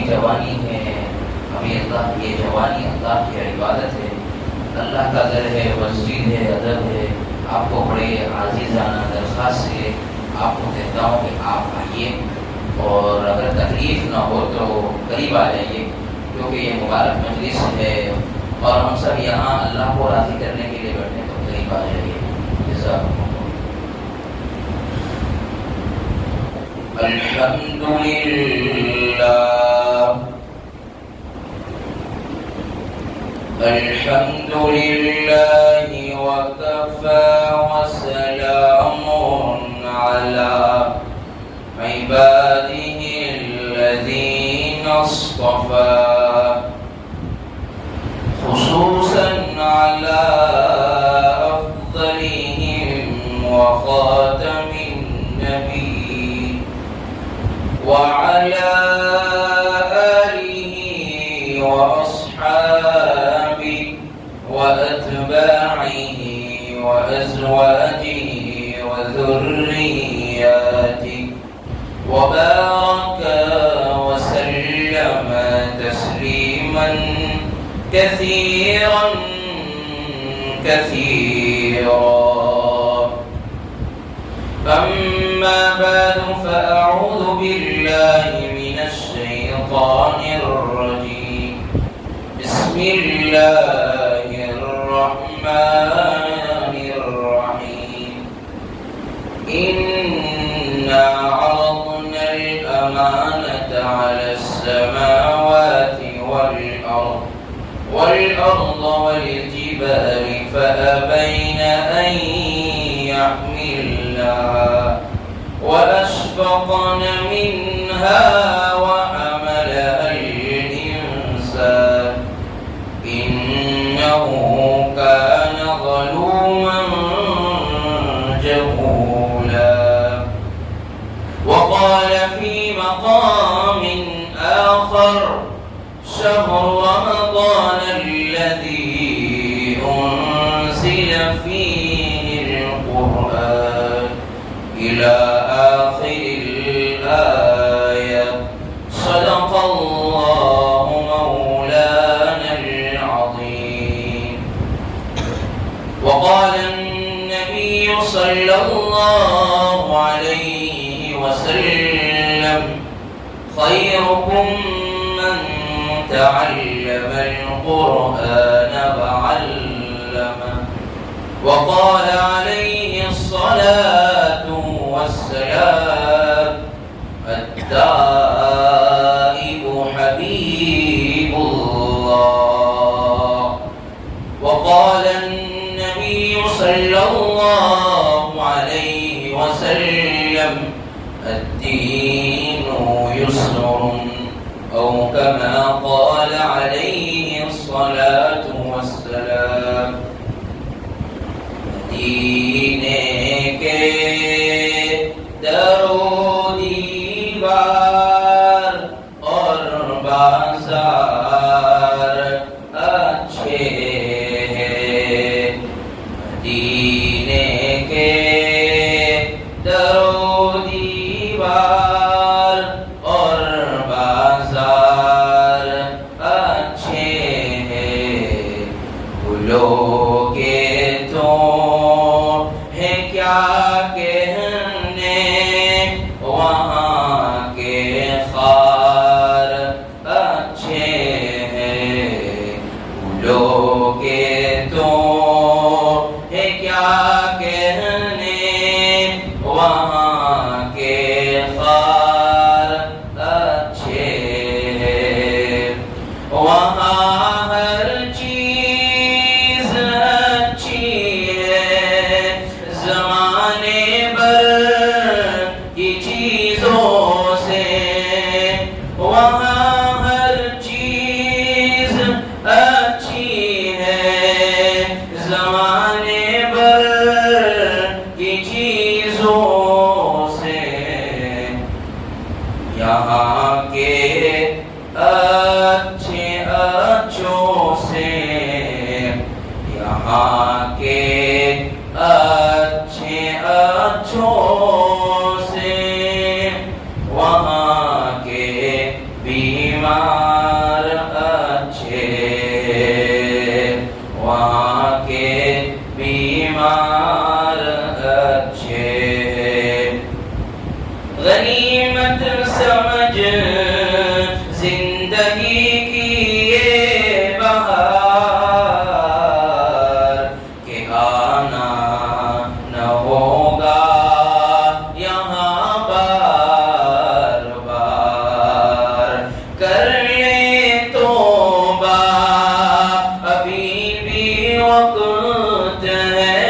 جوانی ہے، ابھی اللہ یہ جوانی اللہ کی عبادت ہے، اللہ کا در ہے، مسجد ہے، ادب ہے. آپ کو بڑے عاجزانہ درخواست سے آپ کو کہتا ہوں کہ آپ آئیے، اور اگر تکلیف نہ ہو تو قریب آ جائیے، کیونکہ یہ مبارک مجلس ہے اور ہم سب یہاں اللہ کو راضی کرنے کے لیے بیٹھے، تو قریب آ جائیے. جزاکم اللہ. الحمد لله وكفى وسلام على عباده الذين اصطفى، خصوصا على أفضلهم وخاتم النبي وعلى آله وأصحابه وأتباعه وأزواجه وذرياته وبارك وسلم تسليما كثيرا كثيرا. أما بعد، فأعوذ بالله من الشيطان الرجيم. بسم الله الرحمن الرحيم. إنا عرضنا الأمانة على السماوات والأرض والجبال فأبين أن يحملنها وأشفقن منها وحملها الإنسان إنه كان ظلوما جهولا. وقال في مقام آخر: شهر رمضان الذي أنزل فيه القرآن إلى آخر الآية. صدق الله مولانا العظيم. وقال النبي صلى الله عليه وسلم: خيركم من تعلم القرآن وعلمه. وقال عليه الصلاة والسلام: التائب حبيب الله. وقال النبي صلى الله عليه وسلم: الدين يسر، أو كما قال عليه الصلاة والسلام. مدینے کے در و دیوار اور بازار اچھے ہیں، مدینے کے در و دیوار اور بازار اچھے ہیں. بھولو گے تو ہے کیا کہنے وہاں کے خار اچھے ہیں. بھولو گے تو ہے کیا کہنے وہاں کے خار اچھے ہیں. وہاں ہر چیز اچھی ہے، زمانے بھر کی چیزوں سے. وہاں ہر چیز اچھی ہے، زمانے بھر کی چیزوں سے. یہاں کے اچھے اچھوں سے، یہاں کے اچھے اچھوں سے، وہاں کے بیمار آج زندگی کی یہ بہار کہ آنا نہ ہوگا یہاں بار بار، کر لے توبہ ابھی بھی وقت ہے،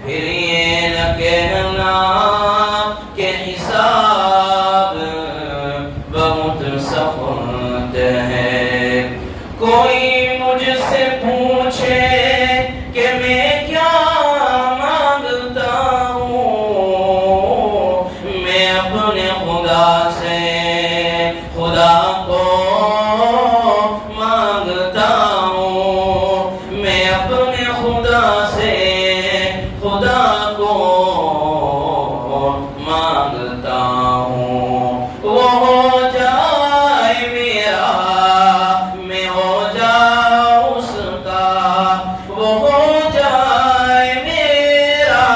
پھر یہ نہ کہنا کہ حساب بہت سخت ہے۔ کوئی مجھ سے پوچھے کہ میں کیا مانگتا ہوں، میں اپنے خدا سے خدا کو مانگتا ہوں، میں اپنے خدا سے خدا کو مانگتا ہوں۔ وہ ہو جائے میرا، میں ہو جاؤں اس کا، وہ ہو جائے میرا،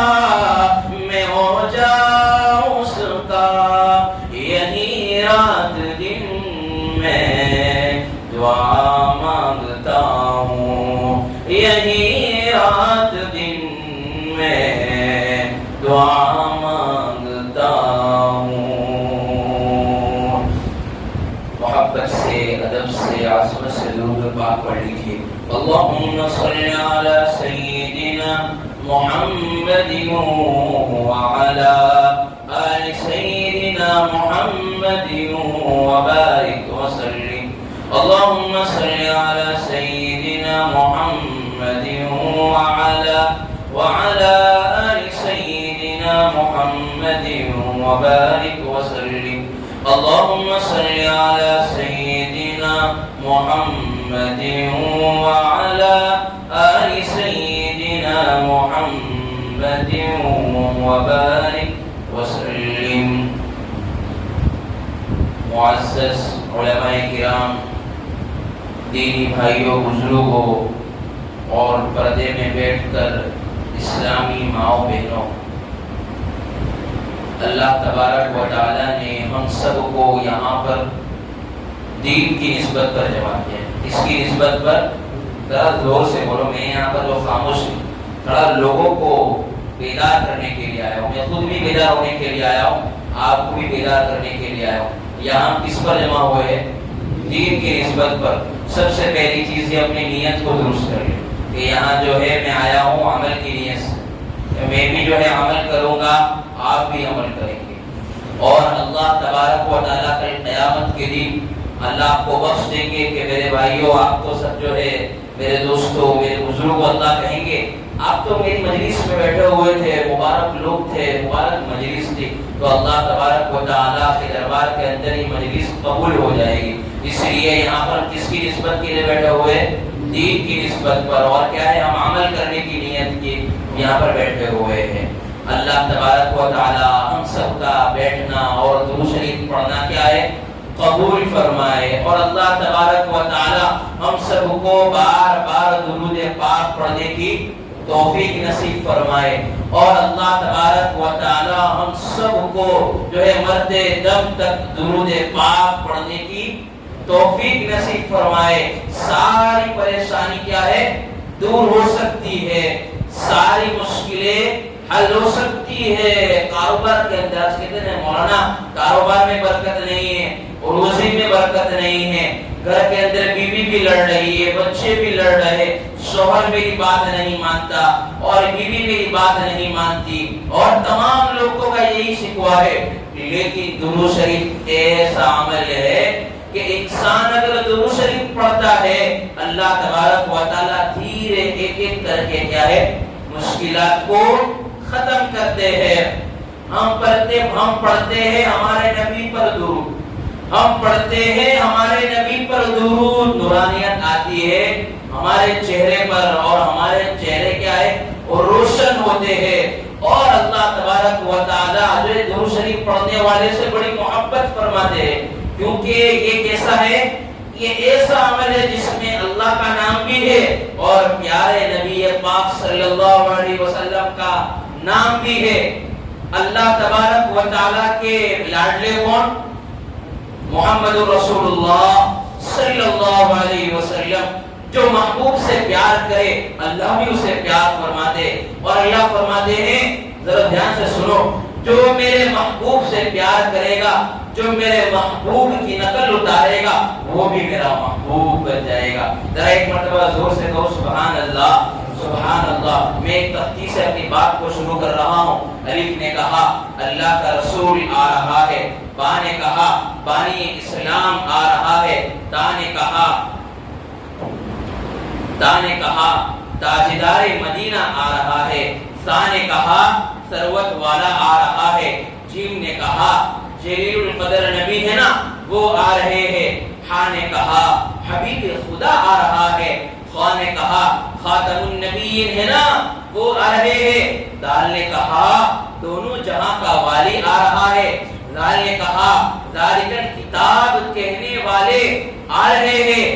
میں ہو جاؤں اس کا، یہی رات دن میں دعا مانگتا ہوں، یہی رات دن میں دعا مانگتا ہوں۔ محبت سے، ادب سے، عظمت سے درود پاک پڑھ لیجیے۔ اللہم صلی علی سیدنا محمد وعلی آل سیدنا محمد وبارک وسلم۔ اللہم صلی علی سیدنا محمد وعلی آل سیدنا محمد وبارک وسلم۔ اللہم صلی علی سیدنا محمد وعلی آل سیدنا محمد وبارک وسلم۔ معزز علماء کرام، دینی بھائیوں، بزرگوں اور پردے میں بیٹھ کر اسلامی ماؤں بہنوں، اللہ تبارک و تعالی نے ہم سب کو یہاں پر دین کی نسبت پر جمع کیا ہے۔ اس کی نسبت پر ذرا زور سے بولو، میں یہاں پر جو خاموش تھوڑا لوگوں کو بیدار کرنے کے لیے آیا ہوں، میں خود بھی بیدار ہونے کے لیے آیا ہوں، آپ کو بھی بیدار کرنے کے لیے آیا ہوں۔ یہاں کس پر جمع ہوئے ہیں؟ دین کی نسبت پر۔ سب سے پہلی چیز یہ اپنی نیت کو درست کر لیں کہ یہاں جو ہے میں آیا ہوں عمل کی نیت سے، میں بھی جو ہے عمل کروں گا، آپ بھی عمل کریں گے، اور اللہ تبارک و تعالیٰ کل قیامت کے دن اللہ آپ کو بخش دیں گے کہ میرے بھائیوں، آپ تو سب جو ہے میرے دوستوں، میرے بزرگوں، اللہ کہیں گے آپ تو میری مجلس میں بیٹھے ہوئے تھے، مبارک لوگ تھے، مبارک مجلس تھی، تو اللہ تبارک و تعالیٰ کے دربار کے اندر ہی مجلس قبول ہو جائے گی۔ اس لیے یہاں پر کس کی نسبت کے لیے بیٹھے ہوئے؟ دین کی نسبت پر، اور کیا ہے، ہم عمل کرنے کی نیت کی یہاں پر بیٹھے ہوئے ہیں۔ اللہ تبارک و تعالیٰ ہم سب کا بیٹھنا اور درود شریف پڑھنا کیا ہے؟ قبول فرمائے، اور اللہ تبارک و تعالیٰ ہم سب کو بار بار درود پاک پڑھنے کی توفیق نصیب فرمائے، اور اللہ تبارک و تعالیٰ ہم سب کو جو ہے مرتے دم تک درود پاک پڑھنے کی توفیق نصیب فرمائے۔ ساری پریشانی کیا ہے؟ دور ہو سکتی ہے، ساری مشکلیں حل ہو سکتی ہے۔ کاروبار کے اندر کہتے ہیں مولانا کاروبار میں برکت نہیں ہے، روزی میں برکت نہیں ہے، گھر کے اندر بیوی بھی لڑ رہی ہے، بچے بھی لڑ رہے، شوہر میری بات نہیں مانتا اور بیوی میری بات نہیں مانتی، اور تمام لوگوں کا یہی شکوہ ہے۔ لیکن درود شریف ایسا عمل ہے کہ انسان اگر درود شریف پڑھتا ہے، اللہ تبارک و تعالیٰ دھیرے ایک ایک کر کے کیا ہے، مشکلات کو ختم کرتے ہیں۔ ہم پڑھتے ہیں ہمارے نبی پر درود، ہم پڑھتے ہیں ہمارے نبی پر درود، نورانیت آتی ہے ہمارے چہرے پر، اور ہمارے چہرے کیا ہے، وہ روشن ہوتے ہیں، اور اللہ تبارک و تعالیٰ جو درود شریف پڑھنے والے سے بڑی محبت فرماتے ہیں، کیونکہ یہ کیسا ہے، یہ ایسا عمل ہے جس میں اللہ کا نام بھی ہے اور پیارے نبی پاک صلی اللہ علیہ وسلم کا نام بھی ہے۔ اللہ تبارک و تعالیٰ کے لاڈلے کون؟ محمد رسول اللہ صلی اللہ علیہ وسلم جو محبوب سے پیار کرے اللہ بھی اسے پیار فرماتے، اور اللہ فرماتے ہیں ذرا دھیان سے سنو، جو میرے محبوب سے پیار کرے گا، جو میرے محبوب کی نقل اتارے گا وہ بھی میرا محبوب بن جائے گا۔ ذرا ایک مرتبہ زور سے کہو سبحان اللہ سبحان اللہ۔ میں ایک تختی سے اپنی بات کو شروع کر رہا ہوں۔ الف نے کہا اللہ کا رسول آ رہا ہے، با نے کہا بانی اسلام آ رہا ہے، تا نے کہا تاجدار مدینہ آ رہا ہے، سا نے کہا ثروت والا آ رہا ہے، جیم نے کہا جلیل القدر نبی ہے نا وہ آ رہے ہیں، ہا نے کہا حبیب خدا آ رہا ہے، خا نے کہا خاتم النبیین ہے نا وہ آ رہے ہیں، دال نے کہا دونوں جہاں کا والی آ رہا ہے، زال نے کہا ذالک الکتاب کہنے والے آ رہے ہیں،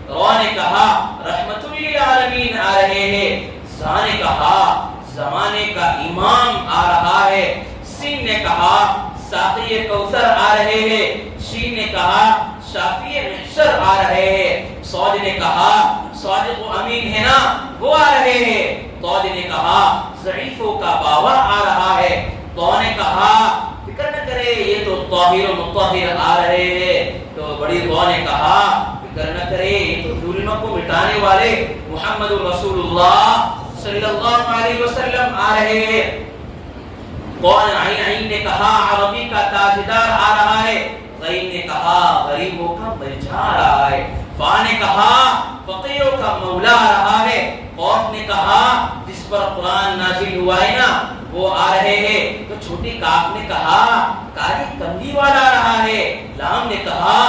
رو نے کہا رحمت للعالمین آ رہے ہیں، زا نے کہا زمانے کا امام آ رہا ہے، سین نے کہا ساقی کوثر آ رہے ہیں، شین نے کہا شافی محشر آ رہے ہیں، صاد نے کہا صادق و امین ہے نا وہ آ رہے ہیں، طاد نے کہا ضعیفوں کا باور آ رہا ہے، تو نے کہا فکر نہ کرے یہ تو طاہر و مطہر آ رہے ہیں، تو بڑی تو نے کہا فکر نہ کرے یہ تو ظلم کو مٹانے والے محمد رسول اللہ صلی اللہ علیہ وسلم آ رہے ہیں، قول عین نے کہا عربی کا تاجدار آ رہا ہے، غین نے کہا غریبوں کا بلچا آ رہا ہے، فا نے کہا فقیروں کا مولا آ رہا ہے، قوف نے کہا جس پر قرآن نازل ہوا ہے نا وہ آ رہے ہیں، تو چھوٹی کاف نے کہا کالی کملی والا آ رہا ہے، لام نے کہا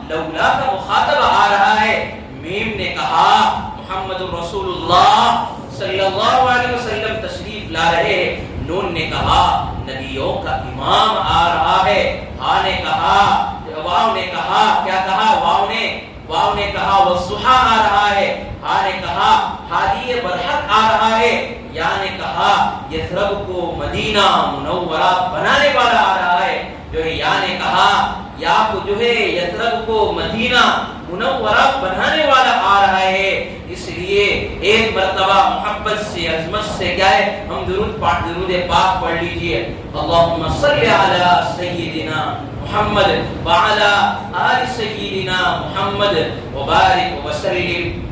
لولا کا مخاطب آ رہا ہے، میم نے کہا محمد رسول اللہ صلی اللہ علیہ وسلم تشریف لا رہے ہیں، نون نے کہا نبیوں کا امام آ رہا ہے، ہا نے کہا واو نے کہا کیا کہا واو نے کہا والضحیٰ آ رہا ہے، ہا نے کہا ہادی برحق آ رہا ہے، یا نے کہا یثرب کو مدینہ منورہ بنانے والا آ رہا ہے، جو ہے یا نے کہا یا کو جو ہے یثرب کو مدینہ منورہ بنانے والا آ رہا ہے، اس لیے ایک مرتبہ محبت سے عظمت سے کیا ہے ہم درود پاک پڑھ لیجئے، اللہم صلی علی سیدنا محمد وعلی آل سیدنا محمد وبارک وسلم۔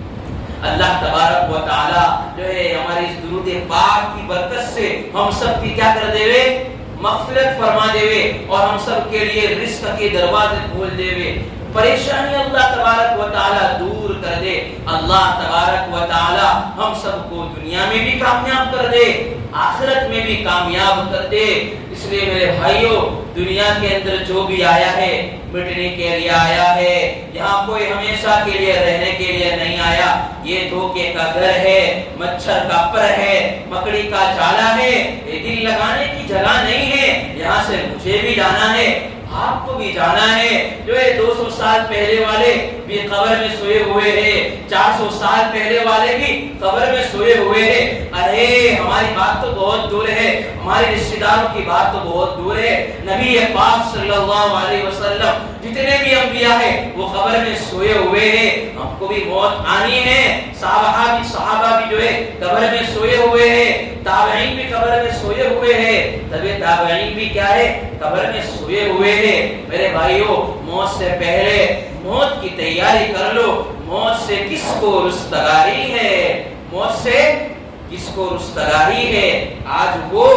اللہ تبارک و تعالی جو ہے ہماری اس درود پاک کی برکت سے ہم سب کی کیا کر دے وے مغفرت فرما دے وے، اور ہم سب کے لیے رزق کے دروازے کھول دے وے، پریشانی اللہ تبارک و تعالی دور کر دے، اللہ تبارک و تعالی ہم سب کو دنیا میں بھی کامیاب کر دے آخرت میں بھی کامیاب کر دے۔ اس لیے میرے بھائیوں دنیا کے اندر جو بھی آیا ہے مٹنے کے لیے آیا ہے، یہاں کوئی ہمیشہ کے لیے رہنے کے لیے نہیں آیا، یہ دھوکے کا گھر ہے، مچھر کا پر ہے، مکڑی کا جالا ہے، یہ دل لگانے کی جگہ نہیں ہے، یہاں سے مجھے بھی جانا ہے آپ کو بھی جانا ہے، جو ہے 200 سال پہلے والے بھی قبر میں سوئے ہوئے ہیں، 400 سال پہلے والے بھی قبر میں سوئے ہوئے ہیں، ارے ہماری بات تو بہت دور ہے، ہمارے رشتہ داروں کی بات تو بہت دور ہے، نبی پاک صلی اللہ علیہ وسلم جتنے بھی انبیاء ہیں وہ قبر میں سوئے ہوئے ہیں، ہم کو بھی موت آنی ہے، صحابہ بھی جو ہے قبر میں سوئے ہوئے ہیں، تابعین بھی قبر میں سوئے ہوئے ہیں، تبھی تابعین بھی کیا ہے قبر میں سوئے ہوئے ہیں۔ میرے بھائیوں موت سے پہلے موت کی تیاری کر لو، موت سے کس کو رستگاری ہے، موت سے کس کو رستگاری ہے، آج وہ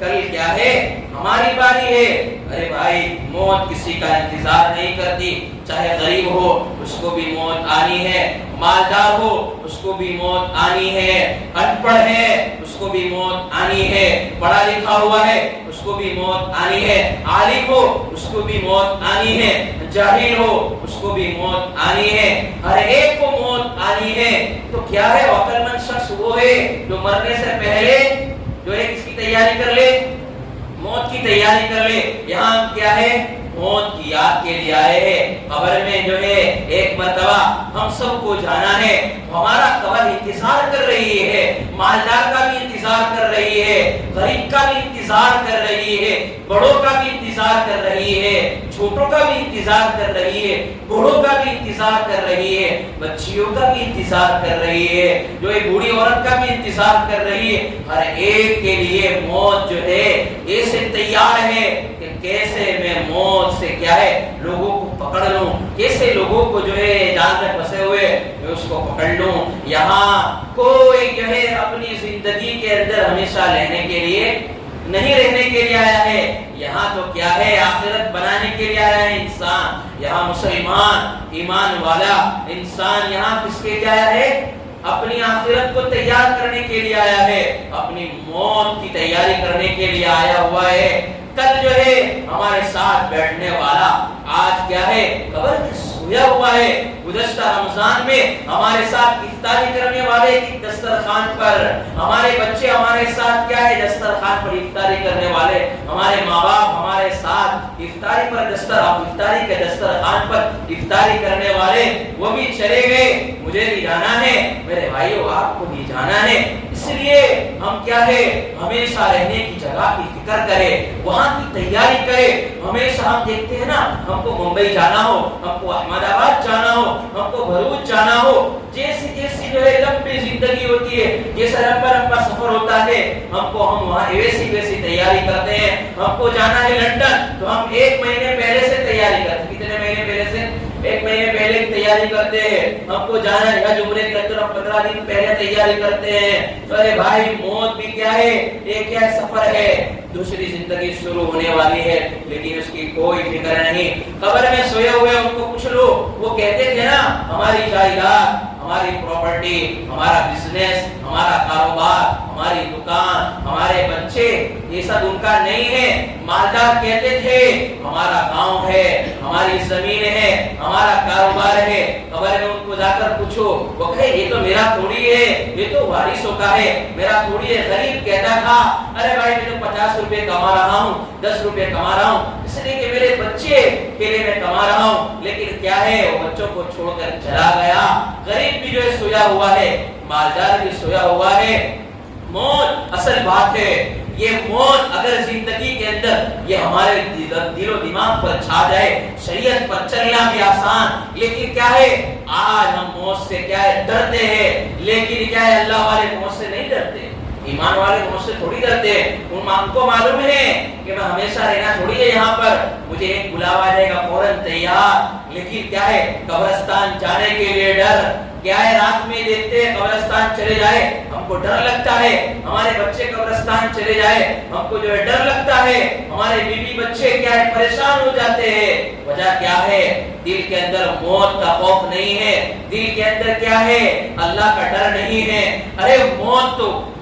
کل کیا ہے ہماری باری ہے۔ ارے بھائی موت کسی کا انتظار نہیں کرتی، چاہے غریب ہو اس کو بھی موت آنی ہے، مالدار ہو اس کو بھی موت آنی ہے، ان پڑھ ہے اس کو بھی موت آنی ہے، پڑھا لکھا ہوا ہے اس کو بھی موت آنی ہے، عالم ہو اس کو بھی موت آنی ہے، جاہل ہو اس کو بھی موت آنی ہے، ہر ایک کو موت آنی ہے۔ تو کیا ہے عقل مند شخص وہ ہے جو مرنے سے پہلے جو ہے کس کی تیاری کر لے، موت کی تیاری کر لے۔ یہاں کیا ہے موت کی یاد کے لیے آئے ہیں، قبر میں جو ہے ایک مرتبہ ہم سب کو جانا ہے، ہمارا قبر انتظار کر رہی ہے، مالدار کا بھی انتظار کر رہی ہے، غریب کا بھی انتظار کر رہی ہے، بڑوں کا بھی انتظار انتظار کر رہی ہے، چھوٹوں کا بھی انتظار کر رہی ہے، بوڑھوں کا بھی انتظار کر رہی ہے، بچیوں کا بھی انتظار کر رہی ہے، جو ایک بوڑھی عورت کا بھی انتظار کر رہی ہے۔ ہر ایک کے لیے موت جو ہے ایسے تیار ہے کہ کیسے میں موت سے کیا ہے لوگوں کو پکڑ لوں، کیسے لوگوں کو جو ہے جال میں پھنسے ہوئے میں اس کو پکڑ لوں۔ یہاں کوئی جو ہے اپنی زندگی کے اندر ہمیشہ لینے کے لیے نہیں رہنے کے لیے آیا ہے، یہاں تو کیا ہے آخرت بنانے کے لیے آیا ہے انسان۔ یہاں مسلمان ایمان والا انسان یہاں کس کے لیے آیا ہے؟ اپنی آخرت کو تیار کرنے کے لیے آیا ہے، اپنی موت کی تیاری کرنے کے لیے آیا ہوا ہے۔ کل جو ہے ہمارے ساتھ بیٹھنے والا آج کیا ہے قبر میں سویا ہوا ہے۔ گزشتہ رمضان میں ہمارے ساتھ افطاری کرنے والے کی دسترخوان پر ہمارے بچے ہمارے ساتھ کیا ہے دسترخوان پر افطاری کرنے والے، ہمارے ماں باپ ہمارے ساتھ افطاری کے دسترخوان پر افطاری کرنے والے وہ بھی چلے گئے۔ مجھے بھی جانا ہے، میرے بھائیو آپ کو بھی جانا ہے، اس لیے ہم کیا ہے ہمیشہ رہنے کی جگہ کی فکر کریں، وہاں کی تیاری کریں۔ ہمیشہ ہم دیکھتے ہیں نا، ہم کو ممبئی جانا ہو، ہم کو احمد آباد جانا ہو، ہم کو بھروچ جانا ہو، جیسی جیسی جو ہے لمبی زندگی ہوتی ہے، جیسا لمبا سفر ہوتا ہے، ہم وہاں ویسی تیاری کرتے ہیں۔ ہم کو جانا ہے لندن تو ہم 1 مہینے پہلے سے تیاری کرتے ہیں۔ کتنے مہینے پہلے سے؟ 1 مہینے پہلے کی تیاری کرتے ہیں۔ ہم کو جانا ہے حج عمرے کے اندر 15 دن پہلے تیاری کرتے ہیں۔ تو ارے بھائی موت بھی کیا ہے، ایک کیا سفر ہے، دوسری زندگی شروع ہونے والی ہے، لیکن اس کی کوئی فکر نہیں۔ قبر میں سوئے ہوئے ان کو پوچھ لو، وہ کہتے تھے نا ہماری جائیداد، ہماری پراپرٹی، ہمارا بزنس، ہمارا کاروبار، ہماری دکان، ہمارے بچے، یہ سب ان کا نہیں ہے۔ مالدار کہتے تھے ہمارا گاؤں ہے، ہماری زمین ہے، ہمارا کاروبار ہے۔ قبر میں ان کو جا کر پوچھو، وہ کہے یہ تو میرا تھوڑی ہے، یہ تو وارثوں کا ہے، میرا تھوڑی ہے۔ غریب کہتا تھا ارے بھائی میں تو 50 روپے کما رہا ہوں، 10 روپے کما رہا ہوں، اس لیے کہ میرے بچے کے لیے میں کما رہا ہوں، لیکن کیا ہے وہ بچوں کو چھوڑ کر چلا گیا۔ غریب بھی جو ہے سویا ہوا ہے، مالدار بھی سویا ہوا ہے۔ موت اصل بات ہے، یہ موت اگر زندگی کے اندر یہ ہمارے دل و دماغ پر چھا جائے، شریعت پر چلنا بھی آسان، لیکن کیا ہے آج ہم موت سے کیا ہے ڈرتے ہیں، لیکن کیا ہے اللہ والے موت سے نہیں ڈرتے، ایمان والے موت سے تھوڑی ڈرتے ہیں۔ ان کو معلوم ہے کہ میں ہمیشہ رہنا تھوڑی ہے یہاں پر، مجھے ایک بلاوا آ جائے گا فوراً تیار، لیکن کیا ہے قبرستان جانے کے لیے ڈر، کیا ہے رات میں دیکھتے ہیں قبرستان چلے جائے ہم کو ڈر لگتا ہے، ہمارے بچے قبرستان چلے جائے ہم کو جو ہے ڈر لگتا ہے، ہمارے بیوی بچے کیا ہے پریشان ہو جاتے ہیں۔ وجہ کیا ہے؟ دل کے اندر موت کا خوف نہیں ہے، دل کے اندر کیا ہے اللہ کا ڈر نہیں ہے۔ ارے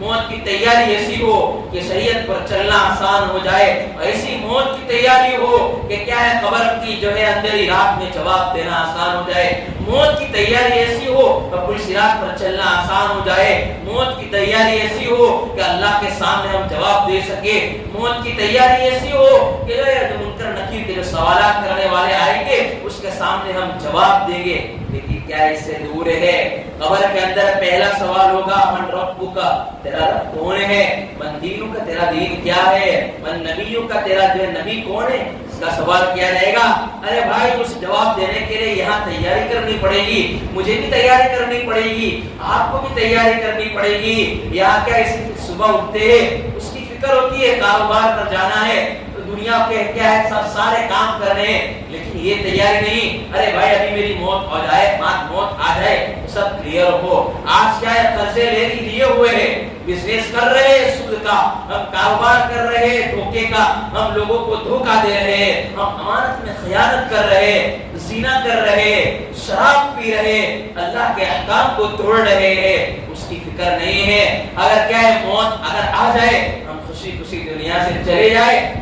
موت کی تیاری ایسی ہو کہ شریعت پر چلنا آسان ہو جائے، ایسی موت کی تیاری ہو کہ کیا ہے قبر کی جو ہے اندھیری رات میں جواب دینا آسان ہو جائے، موت کی تیاری ایسی ہو کہ پوری صراط پر چلنا آسان ہو جائے، موت کی تیاری ایسی ہو کہ اللہ کے سامنے ہم جواب دے سکے، موت کی تیاری ایسی ہو کہ جو ہے منکر نکیر کے جو سوالات کرنے والے آئیں گے اس کے سامنے ہم جواب دیں گے، لیکن کیا اس سے دور ہے۔ قبر کے اندر پہلا سوال ہوگا من ربک، تیرا رب کون ہے، من دینک، تیرا دین کیا ہے، من نبیک، تیرا جو ہے نبی کون ہے، اس کا سوال کیا جائے گا۔ ارے بھائی اس جواب دینے کے لیے یہاں تیاری کرنی پڑے گی، مجھے بھی تیاری کرنی پڑے گی، آپ کو بھی تیاری کرنی پڑے گی۔ یہاں کیا اس صبح اٹھتے ہیں اس کی فکر ہوتی ہے کاروبار پر جانا ہے، دنیا کے کیا ہے سب سارے کام کرنے ہیں، لیکن یہ تیاری نہیں ارے بھائی ابھی میری موت ہو جائے، موت آ جائے تو سب کلیئر ہو۔ آج کیا ہے قرضے لیے ہوئے ہیں، بزنس کر رہے ہیں سود کا، ہم کاروبار کر رہے ہیں دھوکے کا، ہم لوگوں کو دھوکا دے رہے ہیں، ہم امانت میں خیانت کر رہے ہیں، زنا کر رہے ہیں، شراب پی رہے ہیں، اللہ کے احکام کو توڑ رہے ہیں، اس کی فکر نہیں ہے۔ اگر کیا ہے موت اگر آ جائے ہم خوشی دنیا سے چلے جائے،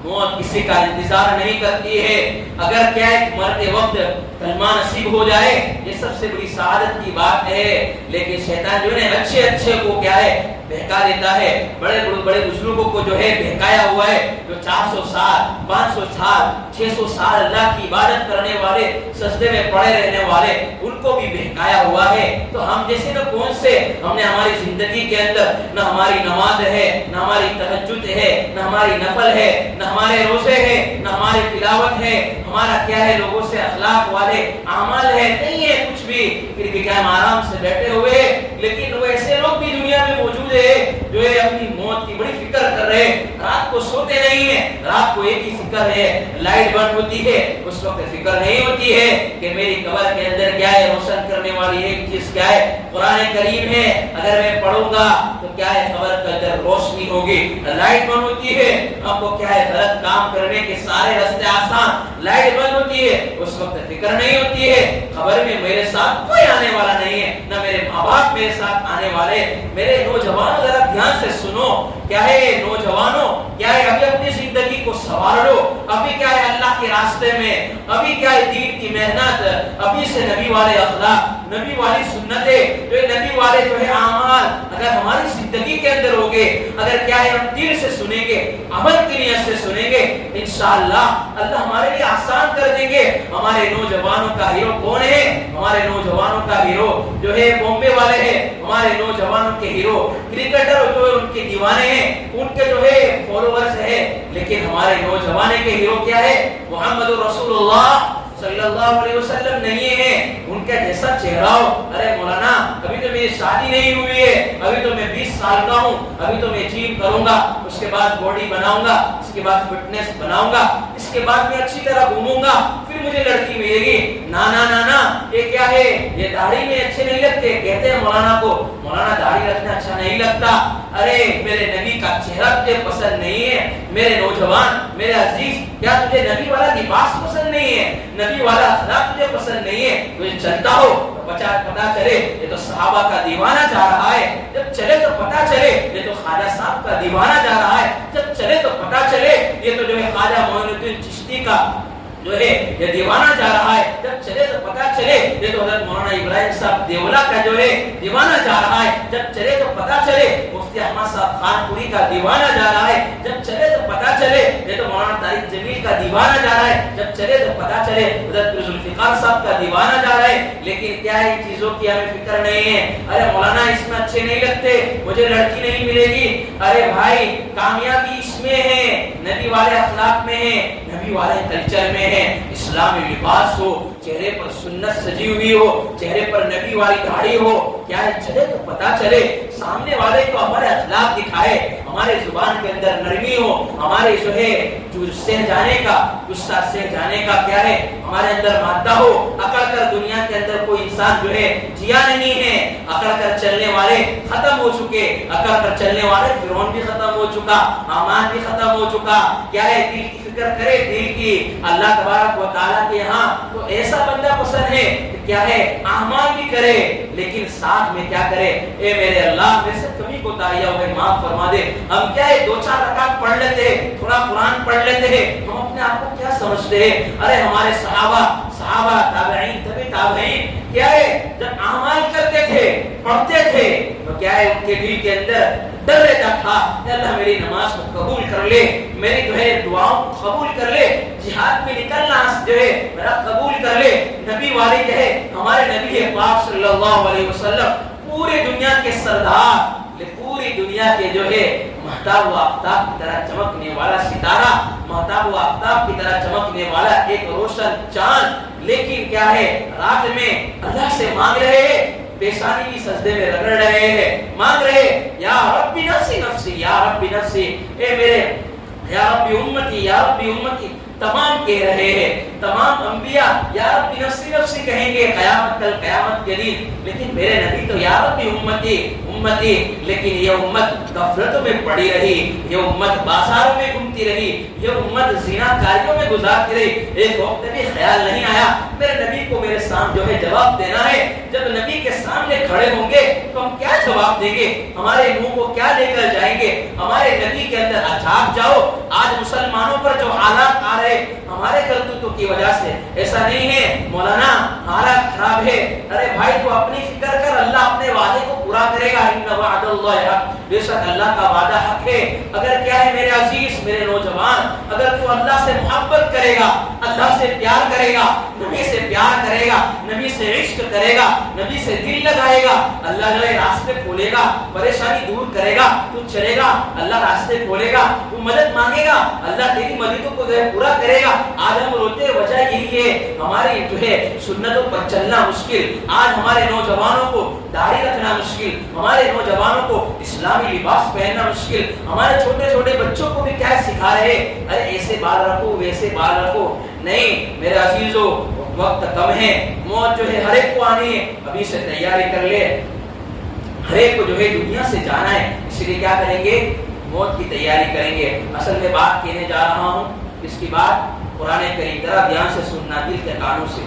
موت کسی کا انتظار نہیں کرتی ہے۔ اگر کیا ہے مرتے وقت کلمہ نصیب ہو جائے، یہ سب سے بڑی سعادت کی بات ہے۔ لیکن شیطان جو ہے اچھے کو کیا ہے بہکا دیتا ہے۔ بڑے بزرگوں کو جو ہے بہکایا ہوا ہے، جو 400 سال 500 سال 600 سال اللہ کی عبادت کرنے والے، سجدے میں پڑے رہنے والے، ان کو بھی بہکایا ہوا ہے۔ تو ہم جیسے نہ کون سے، ہم نے ہماری زندگی کے اندر نہ ہماری نماز ہے، نہ ہماری تہجد ہے، نہ ہماری نفل ہے، نہ ہمارے روزے ہیں، نہ ہماری تلاوت ہے، ہمارا کیا ہے لوگوں سے اخلاق والے اعمال ہے، نہیں ہے کچھ بھی۔ پھر بھی کیا ہم آرام سے بیٹھے ہوئے، لیکن وہ ایسے لوگ بھی دنیا میں موجود ہے جو ہے اپنی موت کی بڑی فکر کر رہے ہیں، رات کو سوتے نہیں ہیں، رات کو ایک ہی فکر ہے، لائٹ بند ہوتی ہے اس وقت فکر نہیں ہوتی ہے کہ میری قبر کے اندر کیا ہے روشن کرنے والی ایک چیز کیا ہے قرآن کریم ہے، اگر میں پڑھوں گا تو کیا ہے قبر کے اندر روشنی ہوگی۔ لائٹ بند ہوتی ہے، ہم کو کیا ہے غلط کام کرنے کے سارے راستے آسان، لائٹ بند ہوتی ہے اس وقت فکر نہیں ہوتی ہے قبر میں میرے ساتھ کوئی آنے والا نہیں ہے، نہ میرے ماں باپ میرے ساتھ آنے والے۔ میرے نوجوانوں ذرا دھیان سے سنو، کیا ہے نوجوانوں، کیا ہے ابھی اپنی زندگی کو سنوار لو، ابھی کیا ہے اللہ کے راستے میں، ابھی کیا ہے دین کی محنت، ابھی سے نبی والے اخلاق، نبی والی سنتیں، جو نبی والے جو ہے اعمال اگر ہماری زندگی کے اندر ہوگے، اگر کیا ہے ہم دل سے سنیں گے، عمل کی نیت سے سنیں گے، انشاءاللہ اللہ ہمارے لیے آسان کر دیں گے۔ ہمارے نوجوانوں کا ہیرو کون ہے؟ ہمارے نوجوانوں کا ہیرو جو ہے بامبے والے ہیں، ہمارے نوجوانوں کے ہیرو کرکٹر جو ہے ان کے دیوانے ہیں، ان کے جو ہے فالوورز ہیں، لیکن ہمارے نوجوانوں کے ہیرو کیا ہے؟ محمد رسول اللہ صلی اللہ علیہ وسلم نہیں ہے، ان کا جیسا چہرہ ہو، ارے مولانا ابھی تو میری شادی نہیں ہوئی ہے، ابھی تو میں 20 سال کا ہوں، ابھی تو میں جیم کروں گا، اس کے بعد باڈی بناؤں گا، اس کے بعد فٹنس بناؤں گا، اس کے بعد میں اچھی طرح گھوموں گا، پھر مجھے لڑکی ملے گی۔ نانا نانا یہ کیا ہے، یہ داڑھی میں اچھے نہیں لگتے، کہتے ہیں مولانا کو مولانا داڑھی رکھنا اچھا نہیں لگتا۔ ارے میرے نبی کا چہرہ تجھے پسند نہیں ہے، میرے نوجوان میرے عزیز، کیا تجھے نبی والا لباس پسند نہیں ہے، نبی والا اخلاق تجھے پسند نہیں ہے؟ تجھے چلتا ہو پتا چلے یہ تو صحابہ کا دیوانہ جا رہا ہے، جب چلے تو پتا چلے یہ تو خواجہ صاحب کا دیوانہ جا رہا ہے، جب چلے تو پتا چلے یہ تو جو ہے خواجہ معین الدین چشتی کا جو ہے یہ دیوانہ جا رہا ہے، جب چلے تو پتا چلے یہ تو حضرت مولانا ابراہیم صاحب دیولا کا جو ہے دیوانہ جا رہا ہے، جب چلے تو پتا چلے مفتی احمد صاحب خان پوری کا دیوانہ جا رہا ہے، جب چلے تو پتا چلے یہ تو مولانا طارق جمیل کا دیوانہ جا رہا ہے، جب چلے تو پتا چلے حضرت ذوالفقار صاحب کا دیوانہ جا رہا ہے۔ لیکن کیا ہے ان چیزوں کی ہمیں فکر نہیں ہے، ارے مولانا اس میں اچھے نہیں لگتے، مجھے لڑکی نہیں ملے گی۔ ارے بھائی کامیابی اس میں ہے، نبی والے اخلاق میں ہے، نبی والے کلچر میں ہے، اسلامی لباس ہو، چہرے پر سنت سجی ہوئی ہو، چہرے پر نبی والی داڑھی ہو، کیا ہے چلے تو پتا چلے، سامنے والے کو ہمارے اخلاق دکھائے، ہمارے زبان کے اندر نرمی ہو، ہمارے جو ہے سہ جانے کا، غصہ سہ جانے کا کیا ہے ہمارے اندر مادہ ہو۔ اکڑ کر دنیا کے اندر کوئی انسان جو ہے جیا نہیں ہے، اکڑ کر چلنے والے ختم ہو چکے، اکڑ کر چلنے والے فرعون بھی ختم ہو چکا، حامان بھی ختم ہو چکا۔ کیا ہے دل کی فکر کرے، دل کی اللہ تبارک و تعالیٰ کے ہاں تو ایسا بندہ پسند ہے کہ کیا ہے اعمال بھی کرے لیکن ساتھ میں کیا کرے، اے میرے اللہ میرے سے کمی کوتاہیاں ہوئے معاف فرما دے۔ ہم کیا ہے 2-4 رکعت پڑھ لیتے ہیں، تھوڑا قرآن پڑھ لیتے ہیں، ہم اپنے آپ کو کیا سمجھتے ہیں؟ ارے ہمارے صحابہ تابعین تابعین کیا ہے جب اعمال کرتے تھے پڑھتے تھے تو کیا ہے ان کے دل کے اندر ڈر رہتا تھا کہ اللہ میری نماز کو قبول کر لے، میری جو ہے دعاؤں کو قبول کر لے، جہاد میں نکلنا جو ہے میرا قبول کر لے۔ نبی والے جو ہے ہمارے نبی پاک صلی اللہ علیہ وسلم پوری دنیا کے سردار، پوری دنیا کے جو ہے مہتاب و آفتاب کی طرح چمکنے والا ستارہ، مہتاب و آفتاب کی طرح چمکنے والا ایک روشن چاند، لیکن کیا ہے رات میں اللہ سے مانگ رہے ہیں، پیشانی کی سجدے میں رگڑ رہے ہیں، مانگ رہے یا ربی نفسی نفسی یا ربی نفسی، اے میرے یا ربی امتی یا ربی امتی، تمام کہہ رہے ہیں، تمام انبیاء یا ربی نفسی نفسی کہیں گے قیامت کل قیامت کے دن، لیکن میرے نبی تو یا ربی امتی امتی، لیکن یہ امت غفلتوں میں پڑی رہی، یہ امت بازاروں میں گھومتی گھومتی رہی, یہ امت زنا کاریوں میں گزارتی رہی. ایک وقت بھی خیال نہیں آیا میرے نبی کو میرے سامنے جو ہے جواب دینا ہے. جب نبی کے سامنے کھڑے ہوں گے تو ہم کیا جواب دیں گے, ہمارے منہ کو کیا لے کر جائیں گے. ہمارے نبی کے اندر اچھاپ جاؤ, آج مسلمانوں پر جو حالات آ رہے ہمارے کرتوتوں کی وجہ سے. ایسا نہیں ہے مولانا حالات خراب ہے, ارے بھائی تو اپنی فکر کر, اللہ اپنے وعدے کو پورا کرے گا. ان وعد اللہ حق, بے شک اللہ کا وعدہ حق ہے. اگر کیا ہے میرے عزیز میرے نوجوان, اگر تو اللہ سے محبت کرے گا, اللہ سے پیار کرے گا, نبی سے پیار کرے گا, نبی سے عشق کرے گا, نبی سے دل لگائے گا, اللہ جو ہے راستے کھولے گا, پریشانی دور کرے گا, تو چلے گا, اللہ راستے کھولے گا, تو مدد مانگے گا, اللہ تیری مددوں کو پورا کرے گا. آج ہم روتے وجہ یہی ہے ہماری جو ہے سنتوں پر چلنا مشکل, آج ہمارے نوجوانوں کو داڑھی رکھنا مشکل, ہمارے نوجوانوں کو اسلامی لباس پہننا مشکل, ہمارے چھوٹے چھوٹے بچوں کو بھی کیا سکھا رہے, ارے ایسے بال رکھو ویسے بال رکھو. نہیں میرے عزیزو, وقت کم ہے, موت جو ہے ہر ایک کو آنی ہے, ابھی سے تیاری کر لے. ہر ایک کو جو ہے دنیا سے جانا ہے, اس لیے کیا کریں گے, موت کی تیاری کریں گے. اصل میں بات کہنے جا رہا ہوں, اس کی بات قرآن کریم, ذرا دھیان سے سننا دل کے کانوں سے.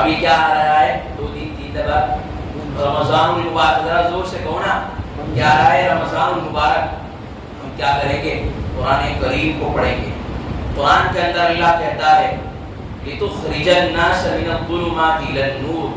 ابھی کیا آ رہا ہے, 2 دن 3 دفعہ رمضان المبارک, ذرا زور سے کہو نا, کیا آ رہا ہے رمضان المبارک. ہم کیا کریں گے, قرآن کریم کو پڑھیں گے. قرآن کے اندر اللہ کہتا ہے لِتُخْرِجَ النَّاسَ مِنَ الظُّلُمَاتِ إِلَى النُّورِ.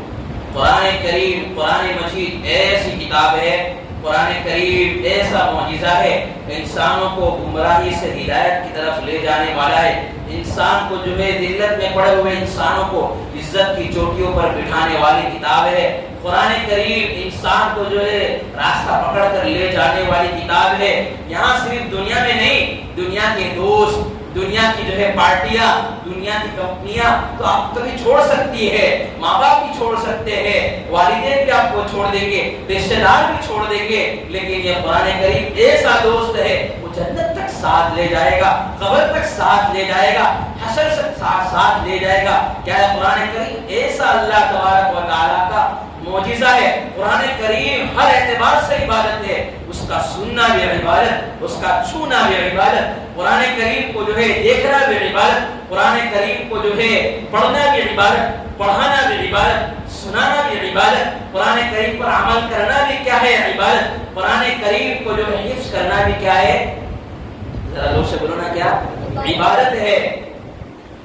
قرآن کریم, قرآن مجید ایسی کتاب ہے, قرآن کریم ایسا معجزہ ہے, انسانوں کو گمراہی سے ہدایت کی طرف لے جانے والا ہے. انسان کو جو ہے ذلت میں پڑے ہوئے انسانوں کو عزت کی چوٹیوں پر بٹھانے والی کتاب ہے. قرآن کریم انسان کو جو ہے راستہ پکڑ کر لے جانے والی کتاب ہے. یہاں صرف دنیا میں نہیں, دنیا کے دوست, دنیا کی جو ہے پارٹیاں, دنیا کی کمپنیاں تو آپ کبھی چھوڑ سکتی ہے, ماں باپ بھی چھوڑ سکتے ہیں, والدین بھی آپ کو چھوڑ دیں گے, رشتہ دار بھی چھوڑ دیں گے, لیکن یہ قرآن کریم ایسا دوست ہے, وہ جنت تک ساتھ لے جائے گا, قبر تک ساتھ لے جائے گا, حشر تک ساتھ لے جائے گا. کیا ہے قرآن کریم ایسا اللہ تبارک و تعالیٰ کا معجزہ ہے. قرآن کریم ہر اعتبار سے عبادت ہے, اس کا سننا بھی عبادت, اس کا چھونا بھی عبادت, قرآن کریم کو جو ہے دیکھنا بھی عبادت, قرآن کریم کو جو ہے پڑھنا بھی عبادت, پڑھانا بھی عبادت, سنانا بھی عبادت, قرآن کریم پر عمل کرنا بھی کیا ہے عبادت, قرآن کریم کو جو ہے حفظ کرنا بھی کیا ہے, ذرا زور سے بولو نا, کیا عبادت ہے.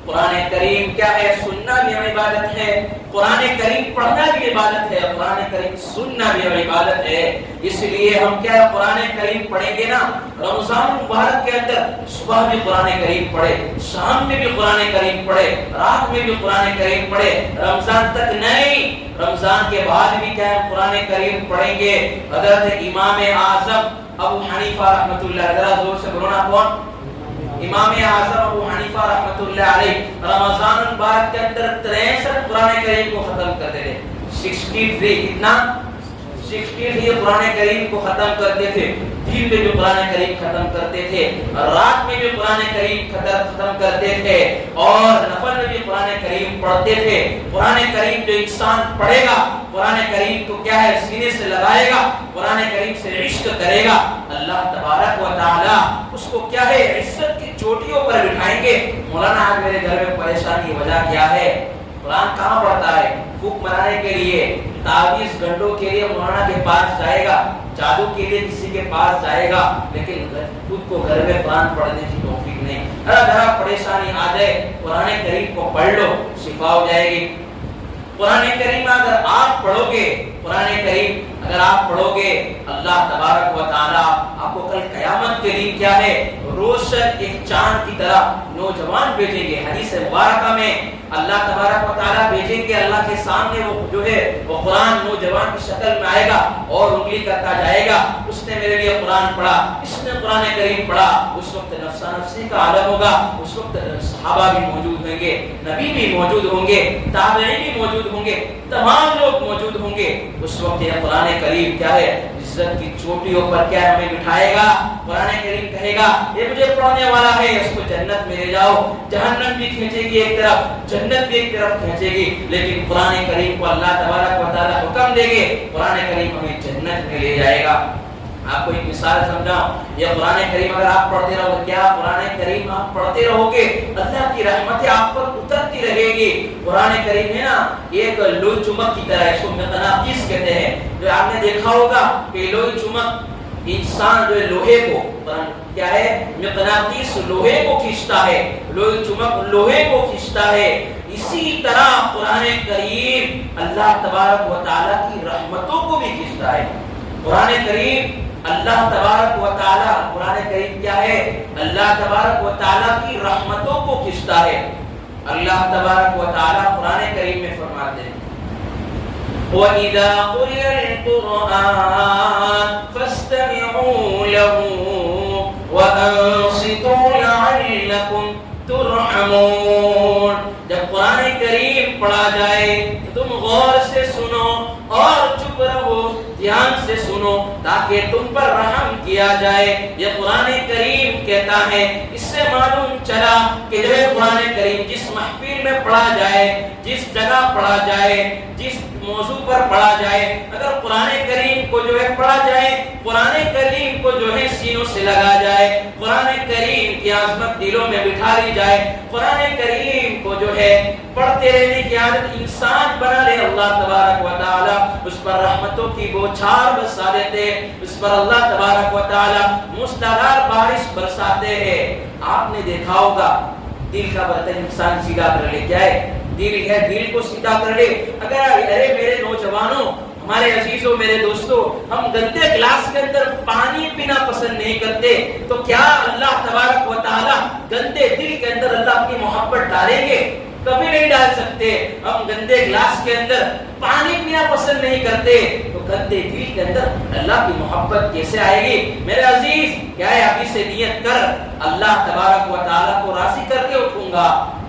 قرآن کریم کیا ہے, سننا بھی عبادت ہے, قرآن کریم پڑھنا بھی عبادت ہے, قرآن کریم سننا بھی عبادت ہے. اس لیے ہم کیا ہے قرآن کریم پڑھیں گے نا, رمضان مبارک کے اندر صبح بھی قرآن کریم پڑھے, شام میں بھی قرآن کریم پڑھے, رات میں بھی قرآن کریم پڑھے, رمضان تک نہیں, رمضان کے بعد بھی کیا ہے قرآن کریم پڑھیں گے. حضرت امام اعظم ابو حنیفہ رحمۃ اللہ, ذرا زور سے بولو نا, کون, امام اعظم ابو حنیفہ رحمۃ اللہ علیہ رمضان المبارک کے اندر 63 قرآن کریم کو ختم کرتے تھے. 63 کتنا, 63 قرآن کریم کو ختم کرتے تھے. دن میں بھی قرآن کریم ختم کرتے تھے, رات میں بھی قرآن کریم ختم کرتے تھے, اور نفل میں بھی قرآن کریم پڑھتے تھے. قرآن کریم جو انسان پڑھے گا, قرآن کریم کو کیا ہے سینے سے لگائے گا, قرآن کریم سے عشق کرے گا, اللہ تبارک و تعالی اس کو کیا ہے عزت کی چوٹیوں پر بٹھائیں گے. مولانا آج میرے گھر میں پریشانی وجہ کیا ہے, قرآن کہاں پڑھتا ہے, پھوک مرانے کے لیے, تعویذ گنڈوں کے لیے مولانا کے پاس جائے گا, جادو کے لیے کسی کے پاس جائے گا, لیکن خود کو گھر میں قرآن پڑھنے کی توفیق نہیں. ذرا پریشانی آ جائے, قرآن کریم کو پڑھ لو, شفا ہو جائے گی. قرآن کریم اگر آپ پڑھو گے, قرآن کریم اگر آپ پڑھو گے, اللہ تبارک و تعالیٰ آپ کو کل قیامت کے دن کیا ہے روشن ایک چاند کی طرح نوجوان بھیجیں گے. حدیث مبارکہ میں اللہ تبارک و تعالیٰ بھیجیں گے, اللہ کے سامنے وہ جو ہے وہ قرآن نوجوان کی شکل میں آئے گا اور انگلی کرتا جائے گا, اس نے میرے لیے قرآن پڑھا, اس نے قرآن کریم پڑھا. اس وقت نفسا نفسی کا عالم ہوگا, اس وقت صحابہ بھی موجود ہوں گے, نبی بھی موجود ہوں گے, تابعین بھی موجود ہوں گے, تمام لوگ موجود ہوں گے. اس وقت یہ قرآن کریم کیا ہے عزت کی چوٹیوں پر کیا ہمیں بٹھائے گا. قرآن کریم کہے گا یہ مجھے پڑھنے والا ہے اس کو جنت میں لے جاؤ. جہنم بھی کھینچے گی ایک طرف, جنت بھی ایک طرف کھینچے گی, لیکن قرآن کریم کو اللہ تبارک و تعالی حکم دیں گے, قرآن کریم ہمیں جنت میں لے جائے گا. آپ کو ایک مثال سمجھاؤں, یہ قرآن کریم اگر آپ پڑھتے رہو, کیا قرآن کریم آپ پڑھتے رہو گے اللہ کی رحمتیں آپ پر اترتی رہے گی. قرآن کریم ہے نا ایک لوہی چمک کی طرح, اس کو مغناطیس کہتے ہیں. جو آپ نے دیکھا ہوگا کہ لوہی چمک انسان جو لوہے کو کیا ہے, مغناطیس لوہے کو کھینچتا ہے, لوہی چمک لوہے کو کھینچتا ہے. اسی طرح قرآن کریم اللہ تبارک و تعالیٰ کی رحمتوں کو بھی کھینچتا ہے. قرآن کریم اللہ تبارک و تعالیٰ, قرآن کریم کیا ہے, اللہ تبارک و تعالیٰ کی رحمتوں کو کھینچتا ہے. اللہ تبارک و تعالیٰ قرآن کریم میں فرماتے ہیں وَإِذَا قُرِئَ الْقُرْآنُ فَاسْتَمِعُوا لَهُ وَأَنصِتُوا لَعَلَّكُمْ تُرْحَمُونَ. جب قرآن کریم پڑھا جائے تم غور سے سنو اور چپ رہو, دھیان سے سنو تاکہ تم پر رحم کیا جائے. یہ قرآن کریم کہتا ہے. اس سے معلوم چلا کہ جو قرآن کریم جس محفل میں پڑھا جائے, جس جگہ پڑھا جائے, جس موضوع پر پڑھا جائے, اگر قرآن کریم کو جو ہے پڑھا جائے, قرآن کریم کو جو ہے سینوں سے لگا جائے, قرآن کریم کی عظمت دلوں میں بٹھا لی جائے, قرآن کریم کو جو ہے پڑھتے رہنے کی عادت انسان بنا لے, اللہ تبارک و تعالی اس پر رحمتوں کی بوچھار برسا دیتے, اس پر اللہ تبارک و تعالی مستقر بارش برساتے ہیں. آپ نے دیکھا ہوگا دل کا برتن انسان سیدھا کر لے, کیا ہے دل ہے, دل کو سیدھا کر لے. اگر ارے میرے نوجوانوں, ہمارے عزیزوں, میرے دوستوں, ہم گندے گلاس کے اندر پانی پینا پسند نہیں کرتے, تو کیا اللہ تبارک و تعالی گندے دل کے اندر اللہ کی محبت ڈالیں گے؟ کبھی نہیں ڈال سکتے. ہم گندے گلاس کے اندر پانی پینا پسند نہیں کرتے, تو گندے دل کے اندر اللہ کی محبت کیسے آئے گی؟ میرے عزیز, کیا ہے ابھی سے نیت کر, اللہ تبارک و تعالی کو راضی کر کے اٹھوں گا,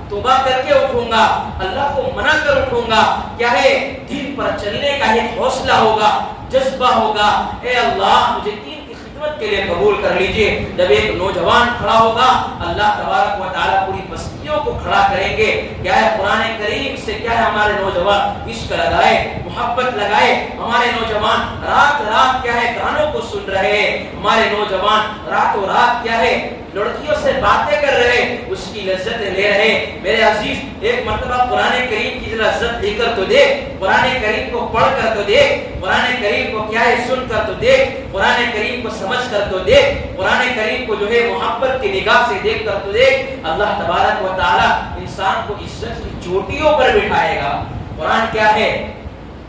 توبہ کر کے اٹھوں گا, اللہ کو منع کر اٹھوں گا. کیا ہے دین پر چلنے کا ایک حوصلہ ہوگا, جذبہ ہوگا. اے اللہ مجھے دین کی خدمت کے لیے قبول کر لیجئے. جب ایک نوجوان کھڑا ہوگا, اللہ تبارک و تعالی پوری بستیوں کو کھڑا کریں گے. کیا ہے قرآن کریم سے کیا ہے ہمارے نوجوان عشق لگائے, محبت لگائے. ہمارے نوجوان رات رات کیا ہے گانوں کو سن رہے ہیں. ہمارے نوجوان راتوں رات کیا ہے لڑکیوں سے باتیں کر رہے, اس کی لذتیں لے رہے. میرے عزیز, ایک مرتبہ قرآن کریم کی لذت لے کر تو دیکھ, قرآن کریم کو پڑھ کر تو دیکھ, قرآن کریم کو کیا ہے سن کر تو دیکھ, قرآن کریم کو سمجھ کر تو دیکھ, قرآن کریم کو جو ہے محبت کی نگاہ سے دیکھ کر تو دیکھ. اللہ تبارک و تعالی انسان کو عزت کی چوٹیوں پر بٹھائے گا. قرآن کیا ہے,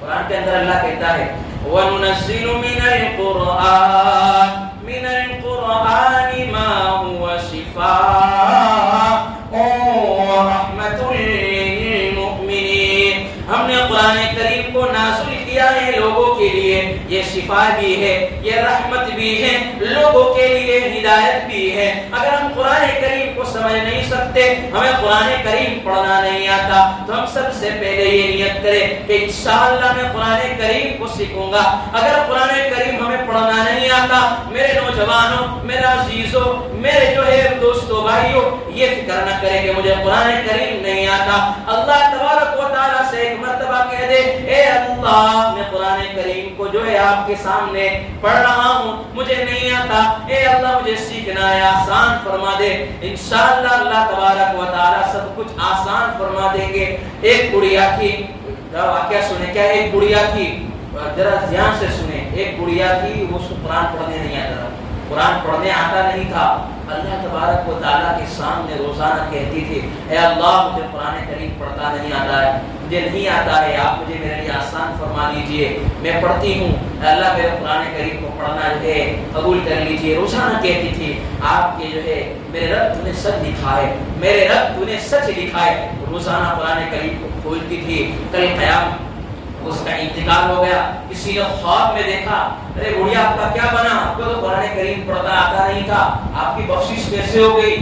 قرآن کے اندر اللہ کہتا ہے وَنُنَزِّلُ مِنَ الْقُرْآنِ مَا هُوَ شِفَاءٌ وَرَحْمَةٌ لِّلْمُؤْمِنِينَ. ہم نے قرآن کریم کو نازل کیا ہے لوگوں کے لیے, یہ شفا بھی ہے, یہ رحمت بھی ہے, لوگوں کے لیے ہدایت بھی ہے. اگر ہم قرآن کریم کو سمجھ نہیں سکتے, ہمیں قرآن کریم پڑھنا نہیں آتا, تو ہم سب سے پہلے یہ نیت کریں کہ انشاءاللہ میں قرآن کریم کو سیکھوں گا. اگر قرآن کریم ہمیں پڑھنا نہیں آتا, میرے نوجوانوں, میرے عزیزوں, میرے جو ہے دوستوں, بھائیوں, یہ فکر نہ کریں کہ مجھے قرآن کریم نہیں آتا. اللہ تبارک و تعالیٰ سے ایک مرتبہ کہہ دے, اے اللہ میں قرآن کریم کو جو ہے آپ کے سامنے پڑھ رہا ہوں, مجھے نہیں آتا, اے اللہ مجھے سیکھنا ہے, آسان فرما دے. انشاءاللہ اللہ تبارک و تعالیٰ سب کچھ آسان فرما دیں گے. ایک گڑیا تھی, واقعہ سنیں, کیا ایک گڑیا تھی, ذرا دھیان سے سنیں. ایک گڑیا تھی, وہ اس کو قرآن پڑھنے نہیں آتا تھا, قرآن پڑھنے آتا نہیں تھا. اللہ تبارک و تعالیٰ کے سامنے روزانہ کہتی تھی, اے اللہ مجھے قرآن کریم پڑھتا نہیں آتا ہے, مجھے نہیں آتا ہے, آپ مجھے میرے لیے آسان فرما لیجئے, میں پڑھتی ہوں, اے اللہ میرے قرآن کریم کو پڑھنا جو ہے قبول کر لیجئے. روزانہ کہتی تھی, آپ کے جو ہے میرے رب تو نے سچ لکھا ہے, میرے رب تو نے سچ لکھا ہے. روزانہ قرآن کریم کو کھولتی تھی. کل قیام اس کا انتقال ہو گیا, کسی نے خواب میں دیکھا, ارے بڑھیا آپ کا کیا بنا, آپ کو تو قرآن کریم پڑھنا آتا نہیں تھا, آپ کی بخشش کیسے ہو گئی؟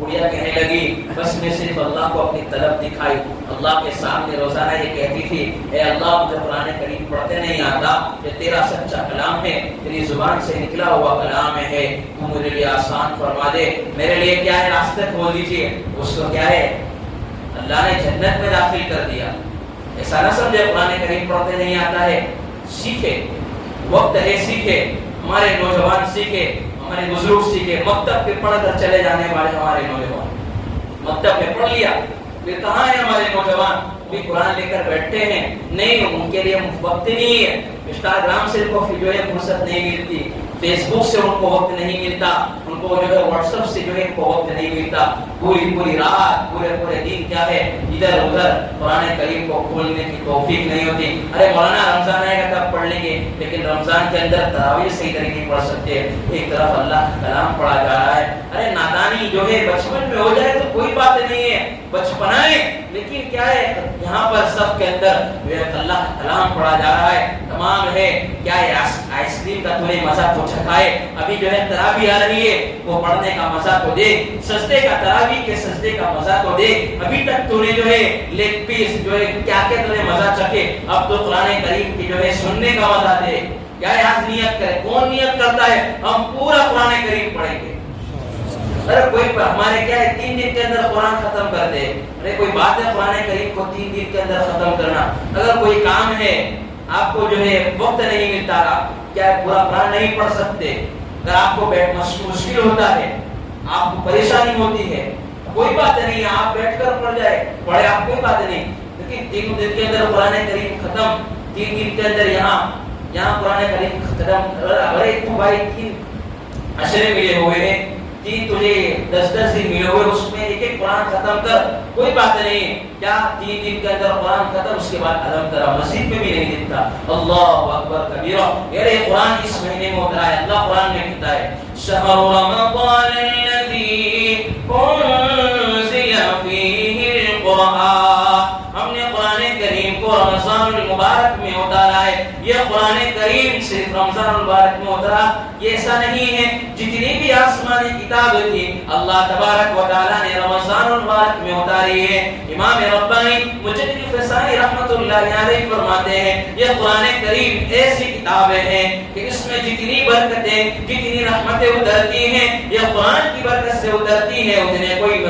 گڑیا کہنے لگی بس میں صرف اللہ کو اپنی طلب دکھائی، اللہ کے سامنے روزانہ یہ کہتی تھی اے اللہ مجھے قرآن کریم پڑھتے نہیں آتا، یہ تیرا سچا کلام ہے، تیری زبان سے نکلا ہوا کلام ہے، تو میرے لیے آسان فرما دے، میرے لیے کیا ہے راستہ کھول دیجیے۔ اس کو کیا ہے اللہ نے جنت میں داخل کر دیا۔ ایسا نہ سمجھے قرآن کریم پڑھتے نہیں آتا ہے، سیکھے، وقت ہے سیکھے، ہمارے نوجوان سیکھے، ہمارے بزرگ سیکھے، مکتب کے پڑھ کر چلے جانے والے ہمارے نوجوان مکتب میں پڑھ لیا، پھر کہاں ہے ہمارے نوجوان بھی قرآن لے کر بیٹھتے ہیں؟ نہیں، ان کے لیے وقت نہیں ہے، انسٹاگرام سے ان کو جو ہے فرصت نہیں ملتی، فیس بک سے ان کو وقت نہیں ملتا، ان کو جو ہے واٹس ایپ سے جو ہے ان کو وقت نہیں ملتا، پوری رات پورے دن کیا ہے ادھر ادھر قرآن کریم کو کھولنے کی توفیق نہیں ہوتی۔ ارے مولانا رمضان آئے گا تب پڑھ لیں گے، لیکن رمضان کے اندر تراویح صحیح طریقے نہیں پڑھ سکتے، ایک طرف اللہ کا کلام پڑھا جا رہا ہے۔ ارے نادانی جو ہے بچپن میں ہو جائے تو کوئی بات نہیں ہے، بچپنا ہے، لیکن کیا ہے یہاں پر سب کے اندر جو ہے اللہ کا کلام پڑھا جا رہا ہے، تمام ہے کیا ہے آئس کریم کا تمہیں مزہ تو چکھائے، ابھی جو ہے تراویح آ رہی ہے وہ پڑھنے کا مزہ تو دے، سجدے کا تراویح کے سجدے کا مزہ تو دے، ابھی تک تو نے جو ہے لیگ پیس جو ہے کیا کیا تو نے مزہ چکھے، اب تو قرآن کریم کی جو ہے سننے کا مزہ دے۔ کیا ہے آج نیت کرے، کون نیت کرتا ہے ہم پورا قرآن کریم پڑھیں گے؟ ارے کوئی ہمارے کیا ہے 3 دن کے اندر قرآن ختم کر دے، ارے کوئی بات ہے قرآن کریم کو 3 دن کے اندر ختم کرنا؟ اگر کوئی کام ہے آپ کو جو ہے وقت نہیں ملتا، آپ کیا ہے پورا قرآن نہیں پڑھ سکتے، اگر آپ کو مشکل ہوتا ہے، آپ کو پریشانی ہوتی ہے، کوئی بات نہیں، آپ بیٹھ کر پڑھ جائے پڑھے، آپ کوئی بات نہیں، لیکن 3 دن کے اندر قرآن کریم ختم، 3 دن کے اندر یہاں قرآن کریم ختم، ارے تو بھائی 3 عشرے ملے ہوئے ہیں، 3 تجھے 10 دن ملے ہوئے، اس میں ایک قرآن ختم کر، کوئی بات نہیں، کیا 3 دن کے اندر قرآن ختم، اس کے بعد علم ترا مسجد میں بھی نہیں دیتا، اللہ اکبر کبیرہ۔ یہ قرآن اس مہینے میں اترا ہے، اللہ قرآن میں کہتا ہے شہر رمضان الذی انزل فیہ القرآن، ہم نے قرآن کریم کو رمضان المبارک میں اتارا ہے۔ یہ قرآن کریم صرف رمضان المبارک میں اترا، یہ ایسا نہیں ہے، جتنی بھی آسمانی کتابیں تھی اللہ تبارک و تعالی نے رمضان المبارک میں اتاری ہے۔ امام ربانی مجدد الفسانی رحمت اللہ علیہ فرماتے ہیں یہ قرآن کریم ایسی کتابیں ہیں کہ اس میں جتنی برکتیں جتنی رحمتیں اترتی ہیں یہ قرآن کی برکت سے اترتی ہیں، اتنے کوئی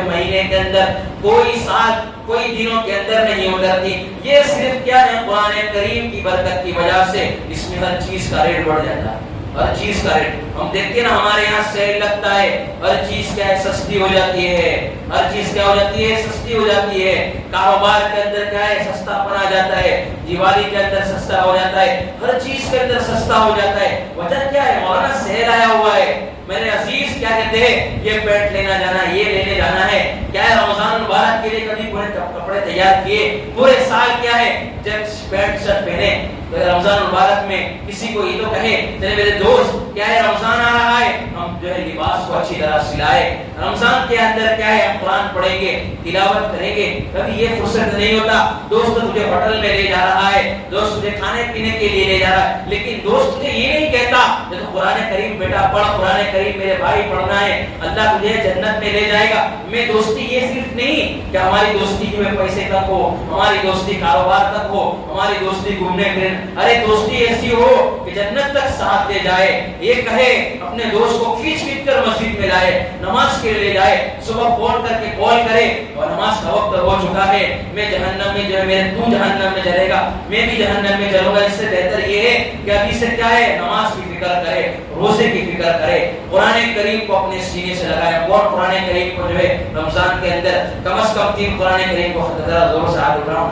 مہینے کے اندر، کوئی سال، کوئی دنوں کے اندر نہیں اترتی۔ یہ صرف کیا ہے قرآن کریم کی برکت کی وجہ سے اس میں ہر چیز کا ریٹ بڑھ جاتا ہے، ہر چیز کا ریٹ ہم دیکھتے نا، ہمارے یہاں سیل لگتا ہے، ہر چیز کیا ہے سستی ہو جاتی ہے، ہر چیز کیا ہو جاتی ہے سستی ہو جاتی ہے، کاروبار کے اندر کیا ہے سستا پن آ جاتا ہے، دیوالی کے اندر سستا ہو جاتا ہے، ہر چیز کے اندر سستا ہو جاتا ہے۔ وجہ کیا ہے؟ مولانا سیل آیا ہوا ہے، میرے عزیز کیا کہتے ہیں یہ پینٹ لینا جانا، یہ لینے جانا ہے، کیا ہے رمضان مبارک کے لیے کبھی پورے کپڑے تیار کیے، پورے سال کیا ہے جب پینٹ شرٹ پہنے، رمضان مبارک میں کسی کو یہ تو کہے چلے میرے دوست کیا ہے رمضان آ رہا ہے، ہم جو ہے لباس کو اچھی طرح سلائے، رمضان کے اندر کیا ہے ہم قرآن پڑھیں گے، تلاوت کریں گے، کبھی یہ فرصت نہیں ہوتا۔ دوست تجھے ہوٹل میں لے جا رہا ہے، دوست تجھے کھانے پینے کے لیے لے جا رہا ہے، لیکن دوست تجھے یہ نہیں کہتا کہ قرآن کریم بیٹا پڑھ، قرآن کریم میرے بھائی پڑھنا ہے، اللہ تجھے جنت میں لے جائے گا۔ میں دوستی یہ صرف نہیں کہ ہماری دوستی جو ہے پیسے تک ہو، ہماری دوستی کاروبار تک ہو، ہماری دوستی گھومنے پھرنے، ارے دوستی ایسی ہو کہ جنت تک ساتھ لے جائے، یہ کہے اپنے دوست کو کھینچ کھینچ کر مسجد میں لائے، نماز کے لے جائے، صبح فون کر کے کال کرے اور نماز کا وقت ہو چکا ہے، میں جہنم میں جو ہے میرے تو جہنم میں جلے گا، میں بھی جہنم میں جلوں گا، اس سے بہتر یہ ہے کہ ابھی سے کیا ہے نماز کی فکر کرے، روزے کی فکر کرے، قرآن کریم کو اپنے سینے سے لگائے۔ کون قرآن کریم کو جو ہے رمضان کے اندر کم از کم 3 قرآن کریم کو ختم کرا، زور سے ہاتھ اٹھاؤ،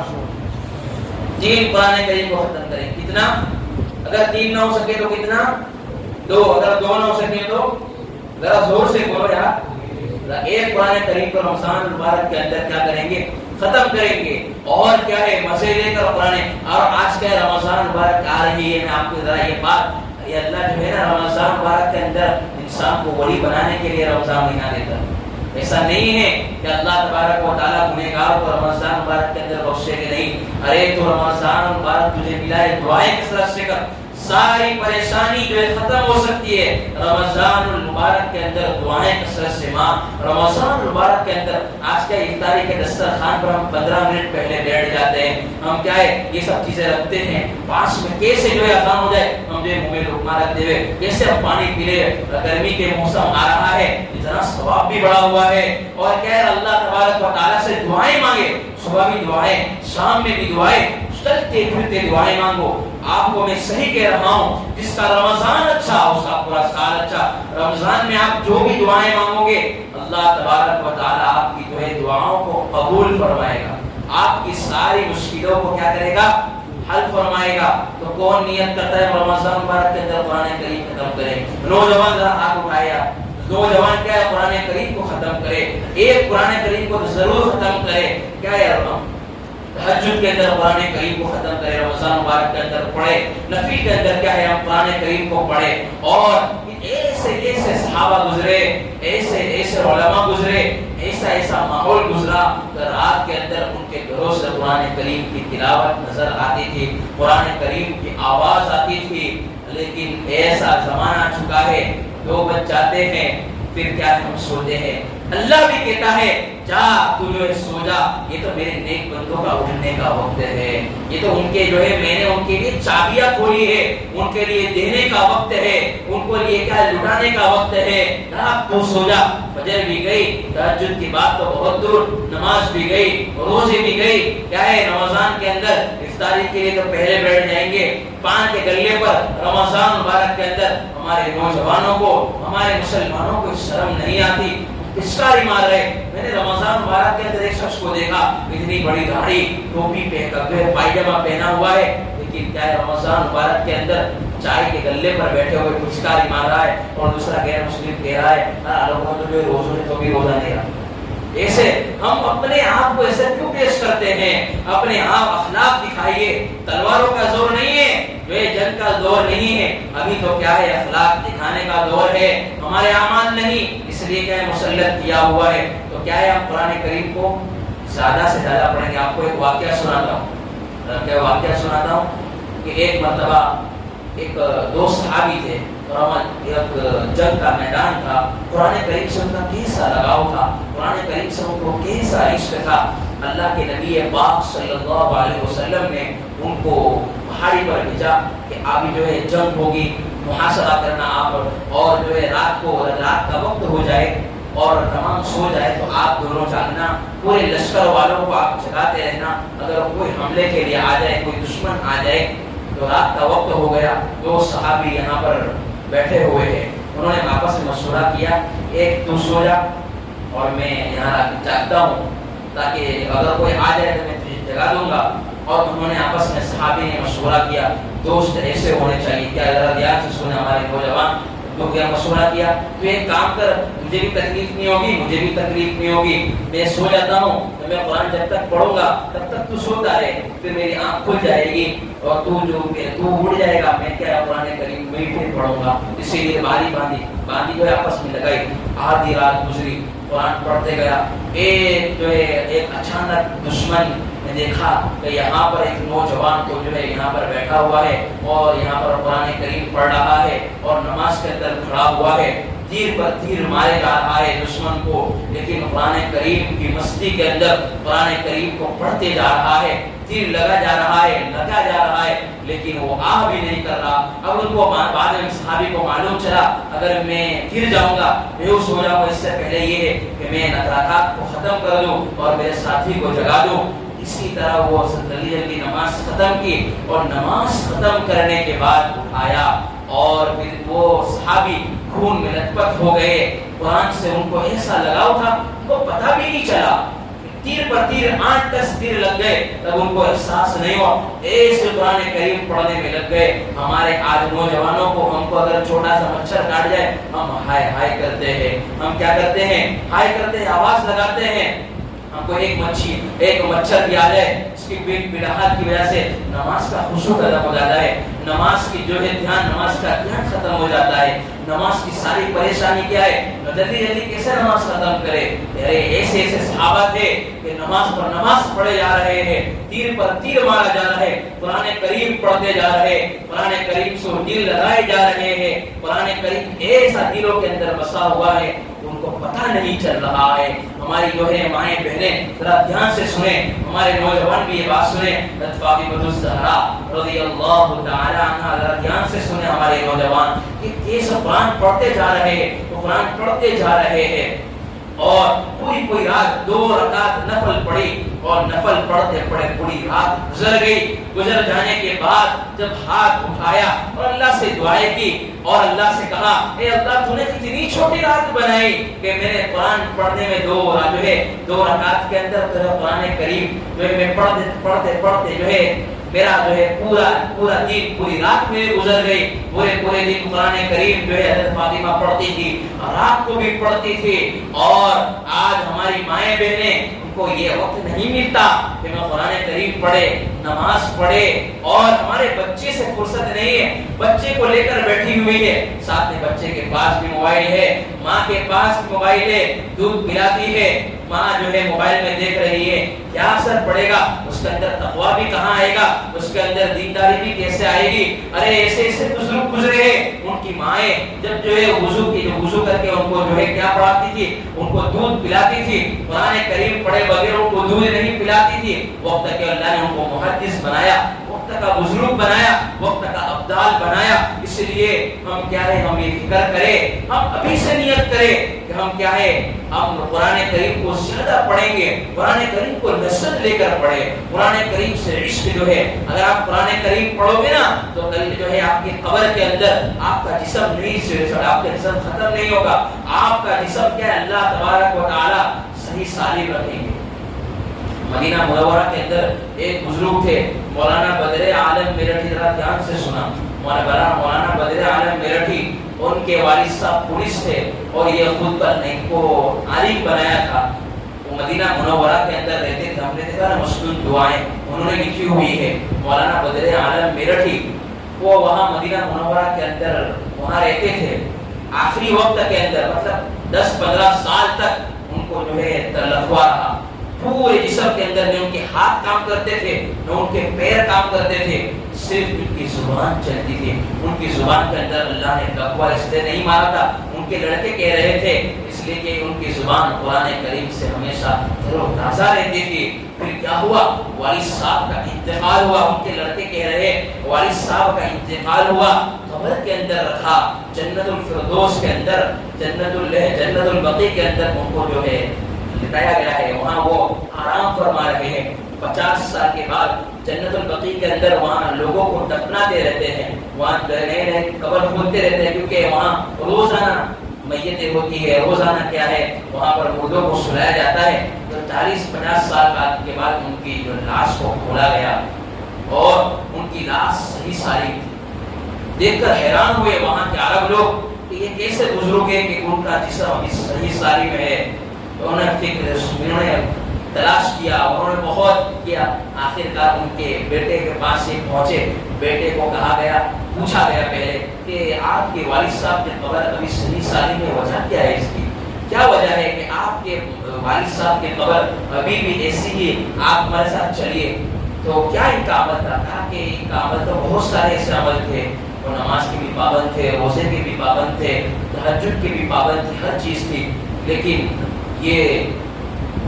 3 قرآن کریم کو ختم کریں۔ کتنا؟ اگر 3 نہ ہو سکے تو کتنا؟ 2، اگر 2 نہ ہو سکے تو ذرا زور سے بولو یار، 1 قرآن کریم کو رمضان مبارک کے اندر کیا کریں گے ختم کریں گے، اور کیا ہے مزے لے کر قرآن۔ اور آج کیا رمضان مبارک آ رہی ہے، میں آپ کو ذرا یہ بات، یہ اللہ جو ہے نا رمضان مبارک کے اندر انسان کو ولی بنانے کے لیے رمضان مہینہ دیتا ہے، ایسا نہیں ہے کہ اللہ تبارک و تعالیٰ گنہگار کو رمضان مبارک کے اندر بخشے کہ نہیں، ارے تو رمضان مبارک تجھے ملا ہے، دعائیں کثرت سے کر، ساری پریشانی جو ہے ختم ہو سکتی ہے رمضان المبارک کے اندر دعائیں کثرت سے مانگ. رمضان المبارک کے اندر آج کیا افطاری کے دسترخوان پر ہم 15 منٹ پہلے بیٹھ جاتے ہیں. ہم کیا ہے یہ سب چیزیں رکھتے ہیں پاس میں, کیسے جو ہے اذان ہو جائے ہم جو ہے منہ میں لقمہ رکھتے ہوئے کیسے ہم پانی پی لے. گرمی کے موسم آ رہا ہے, اتنا ثواب بھی بڑا ہوا ہے. اور کیا ہے اللہ تبارک و تعالیٰ سے دعائیں مانگے, صبح بھی دعائیں, شام میں بھی دعائیں, چلتے پھرتے دعائیں مانگو. آپ کو میں صحیح کہہ رہا ہوں, جس کا رمضان اچھا اس کا پورا سال اچھا. رمضان میں آپ جو بھی دعائیں مانگو گے اللہ تبارک و تعالیٰ آپ کی جو ہے دعاؤں کو قبول فرمائے گا, آپ کی ساری مشکلوں کو کیا کرے گا, حل فرمائے گا. تو کون نیت کرتا ہے رمضان مبارک کے اندر قرآن کریم ختم کرے؟ نوجوان ذرا ہاتھ اٹھائے. نوجوان کیا ہے قرآن کریم کو ختم کرے, ایک قرآن کریم کو ضرور ختم کرے. کیا ہے تہجد کے اندر قرآن کریم کو ختم کرے, رمضان مبارک کے اندر پڑھے. نفل کے اندر کیا ہے ہم قرآن کریم کو پڑھے. اور ایسے ایسے صحابہ گزرے, ایسے ایسے علماء گزرے, ایسا ایسا ماحول گزرا کہ رات کے اندر ان کے گھروں سے قرآن کریم کی تلاوت نظر آتی تھی, قرآن کریم کی آواز آتی تھی. لیکن ایسا زمانہ آ چکا ہے 2 بج جاتے ہیں پھر کیا ہم سوتے ہیں. اللہ بھی کہتا ہے جا تو جو ہے سو جا, یہ تو میرے نیک بندوں کا اٹھنے کا وقت ہے, یہ تو ان کے جو ہے میں نے ان کے لیے چابیاں کھولی ہے, ان کے لیے دینے کا وقت ہے, ان کو لیے کیا لٹانے کا وقت ہے. رات تو سو جا. فجر بھی گئی, تہجد کی بات تو بہت دور, نماز بھی گئی, روزے بھی گئی. کیا ہے رمضان کے اندر افطاری کے لیے تو پہلے بیٹھ جائیں گے پان کے گلے پر. رمضان مبارک کے اندر ہمارے نوجوانوں کو, ہمارے مسلمانوں کو شرم نہیں آتی, اسکاری مار رہے. میں نے رمضان مبارک کے اندر ایک شخص کو دیکھا, اتنی بڑی داڑھی, ٹوپی پائجامہ پہنا ہوا ہے, لیکن کیا ہے رمضان مبارک کے اندر چائے کے گلے پر بیٹھے ہوئے پچکاری مار رہا ہے. اور دوسرا غیر مسلم کہہ رہا ہے لوگوں تو جو روزوں میں تو بھی روزہ نہیں رہا. ایسے ہم اپنے آپ کو ایسے کیوں پیش کرتے ہیں؟ اپنے آپ اخلاق دکھائیے. تلواروں کا زور نہیں ہے, یہ جنگ کا دور نہیں ہے. ابھی تو کیا ہے اخلاق دکھانے کا دور ہے, ہمارے اعمال نہیں. اس لیے کیا ہے مسلط کیا ہوا ہے. تو کیا ہے ہم قرآن کریم کو زیادہ سے زیادہ پڑھیں گے. آپ کو ایک واقعہ سناتا ہوں کہ ایک مرتبہ ایک 2 صحابی تھے, ایک جنگ کا میدان تھا. قرآن کریم سے ان کا کیسا لگاؤ تھا, قرآن کریم سے ان کو کیسا عشق تھا. اللہ کے نبی پاک صلی اللہ علیہ وسلم نے ان کو پہاڑی پر بھیجا کہ ابھی جو ہے جنگ ہوگی, محاصرہ کرنا آپ, اور جو ہے رات کا وقت ہو جائے اور تمام سو جائے تو آپ دونوں جاگنا, پورے لشکر والوں کو آپ جگاتے رہنا. اگر کوئی حملے کے لیے آ جائے, کوئی دشمن آ جائے, تو رات کا وقت ہو گیا, 2 صحابی یہاں پر بیٹھے ہوئے ہیں. انہوں نے آپس میں مشورہ کیا, ایک تو سو جا اور میں یہاں جاگتا ہوں تاکہ اگر کوئی آ جائے تو میں تجھے جگا دوں گا. اور انہوں نے آپس میں صحابی نے مشورہ کیا, دوست ایسے ہونے چاہیے. کیا ذرا دھیان سے سنے ہمارے نوجوان, تو کیا مشورہ کیا, تو ایک کام کر, مجھے بھی تکلیف نہیں ہوگی, مجھے بھی تکلیف نہیں ہوگی, میں سو جاتا ہوں تو میں قرآن جب تک پڑھوں گا تب تک تو سوتا رہے, پھر میری آنکھ کھل جائے گی اور تو اڑ جائے گا, میں کیا قرآن کریم میں پھر پڑھوں گا. اسی لیے باندھی جو ہے آپس میں لگائی. آدھی رات گزری, قرآن پڑھتے گیا. ایک جو ہے ایک اچانک دشمن نے دیکھا کہ یہاں پر ایک نوجوان کو جو ہے یہاں پر بیٹھا ہوا ہے اور یہاں پر قرآن کریم پڑھ رہا ہے اور نماز کے اندر کھڑا ہوا ہے. تیر پر تیر مارے جا رہا ہے دشمن کو, لیکن قرآن کریم کی مستی کے اندر قرآن کریم کو پڑھتے جا رہا ہے. تیر لگا جا رہا ہے لیکن وہ آہ بھی نہیں کر رہا. اب ان کو بعد میں صحابی کو معلوم چلا اگر میں گر جاؤں گا, بیہوش ہو جاؤں گا, اس سے پہلے یہ ہے کہ میں نکرات کو ختم کر دوں اور میرے ساتھی کو جگا دوں. اسی طرح وہ جلدی نماز ختم کی اور نماز ختم کرنے کے بعد اٹھایا اور پھر وہ صحابی خون میں لطپت ہو گئے. قرآن سے ان کو ایسا لگاؤ تھا, ان کو پتہ بھی نہیں چلا, تیر پر تیر 8-10 تیر لگ گئے, تب ان کو احساس نہیں ہوا, ایسے قرآن کریم پڑھنے میں لگ گئے. ہمارے آج نوجوانوں کو, ہم کو اگر چھوٹا سا مچھر کاٹ جائے ہم ہائے ہائے کرتے ہیں. ہم کیا کرتے ہیں, ہائے کرتے ہیں, آواز لگاتے ہیں. ہم کو ایک مچھر بھی آ جائے, اس کی بڑاہٹ کی وجہ سے نماز کا خشوع ختم ہو جاتا ہے, نماز کی جو ہے نماز کا دھیان ختم ہو جاتا ہے. نماز کی ساری پریشانی کیا ہے, جلدی جلدی کیسے نماز ختم کرے؟ ارے ایسے ایسے صحابہ تھے کہ نماز پر نماز پڑھے جا رہے ہیں، تیر پر تیر مارا جا رہا ہے، قرآن کریم پڑھتے جا رہے، قرآن کریم سے دل لگائے جا رہے ہیں، قرآن کریم ایسا دلوں کے اندر بسا ہوا ہے ان کو پتہ نہیں چل رہا ہے۔ ہماری جو ہے مائیں بہنیں ذرا دھیان سے سنیں، ہمارے نوجوان بھی یہ بات سنیں، حضرت فاطمہ الزہرا رضی اللہ تعالی عنہا، ذرا دھیان سے سنیں ہمارے نوجوان کہ کیسے قرآن پڑھتے جا رہے ہیں، تو قرآن پڑھتے جا رہے ہیں اور پوری رات 2 رکعت نفل پڑھی اور نفل پڑھتے پڑھے پوری رات گزر گئی۔ گزر جانے کے بعد جب ہاتھ اٹھایا اور اللہ سے دعائیں کی اور اللہ سے کہا اے اللہ تو نے اتنی چھوٹی رات بنائی کہ میں نے قرآن پڑھنے میں 2 رکعت کے اندر قرآن کریم جو ہے میں پڑھتے جو ہے میرا جو ہے پورا دن پوری رات میں گزر گئی۔ پورے دن قرآن کریم جو ہے حضرت فاطمہ پڑھتی تھی، رات کو بھی پڑھتی تھی، اور آج ہماری مائیں بہنیں ان کو یہ وقت نہیں ملتا کہ میں قرآن کریم پڑھے، نماز پڑھے، اور ہمارے بچے سے فرصت نہیں ہے، بچے کو لے کر بیٹھی ہوئی ہے، ساتھ میں بچے کے پاس بھی موبائل ہے، ماں کے پاس بھی موبائل ہے، دودھ پلاتی ہے، ماں جو ہے موبائل میں دیکھ رہی ہے، کیا اثر پڑے گا؟ اس کے اندر تقویٰ بھی کہاں آئے گا؟ اس کے اندر دینداری بھی کیسے آئے گی؟ ارے ایسے بزرگ گزرے ہیں، ان کی مائیں جب جو ہے وضو کر کے ان کو جو ہے کیا پڑھاتی تھی؟ ان کو دودھ پلاتی تھی، قرآن کریم پڑھے بغیر ان کو دودھ نہیں پلاتی تھی۔ وقت کہ اللہ نے ان کو محدث بنایا، وقت کا بزرگ بنایا، وقت کا ابدال بنایا، اس لیے ہم کیا ہے، ہم یہ فکر کریں، ہم ابھی سے نیت کریں کہ ہم کیا ہے، ہم قرآن کریم کو زیادہ پڑھیں گے، قرآن کریم کو لذت لے کر پڑھیں، قرآن کریم سے عشق جو ہے، اگر آپ قرآن کریم پڑھو گے نا تو کل جو ہے آپ کی قبر کے اندر آپ کا جسم نہیں، آپ کا جسم ختم نہیں ہوگا، آپ کا جسم کیا ہے اللہ تبارک و تعالی صحیح سالم رکھیں گے۔ مدینہ منورہ کے اندر ایک بزرگ تھے مولانا بدر عالم میرٹھی، ذرا دھیان سے سنا، مولانا بدر عالم میرٹھی، ان کے والد صاحب پولیس تھے اور یہ خود پر ان کو عالم بنایا تھا۔ وہ مدینہ منورہ کے اندر رہتے تھے، ہم نے دیکھا نا مسجد دعائیں انہوں نے لکھی ہوئی ہے، مولانا بدر عالم میرٹھی، وہ وہاں مدینہ منورہ کے اندر وہاں رہتے تھے، آخری وقت کے اندر مطلب 10-15 سال تک ان کو جو ہے لکھوا رہا، پورے جسم کے اندر نہ ان کے ہاتھ کام کرتے تھے نہ ان کے پیر کام کرتے تھے، صرف ان کی زبان چلتی تھی، ان کی زبان کے اندر اللہ نے لکھوا اس لیے نہیں مارا تھا، ان کے لڑکے کہہ رہے تھے اس لیے کہ ان کی زبان قرآن کریم سے ہمیشہ تر و تازہ رہتی تھی۔ پھر کیا ہوا، والد صاحب کا انتقال ہوا، ان کے لڑکے کہہ رہے والد صاحب کا انتقال ہوا، قبر کے اندر رکھا، جنت الفردوس کے اندر، جنت البقیع کے اندر ان کو جو ہے لٹایا گیا ہے، وہاں وہ آرام فرما رہے ہیں۔ 50 سال کے بعد جنت البقیع کے اندر وہاں لوگوں کو دفناتے رہتے ہیں، وہاں نئے قبر کھولتے رہتے ہیں، کیونکہ وہاں روزانہ میتیں ہوتی ہے، روزانہ کیا ہے وہاں پر مردوں کو سلایا جاتا ہے۔ تو 40-50 سال کے بعد ان کی جو لاش کو کھولا گیا اور ان کی لاش صحیح سالم تھی، دیکھ کر حیران ہوئے وہاں کے عرب لوگ کہ یہ کیسے بزرگ ہے کہ ان کا جسم ابھی صحیح سالم ہے۔ انہوں نے تلاش کیا، انہوں نے بہت کیا، آخر کار ان کے بیٹے کے پاس سے پہنچے، بیٹے کو کہا گیا، پوچھا گیا پہلے کہ آپ کے والد صاحب کی قبر ابھی صحیح سالم ہے، وجہ کیا ہے اس کی؟ کیا وجہ ہے کہ آپ کے والد صاحب کی قبر ابھی بھی ایسی ہی، آپ ہمارے ساتھ چلیے۔ تو کیا ان کا عمل تھا؟ کہا کہ ان کا عمل تو بہت سارے ایسے عمل تھے، وہ نماز کے بھی پابند تھے، روزے کے بھی پابند تھے، تہجد کے بھی پابند تھے، ہر چیز تھی، لیکن یہ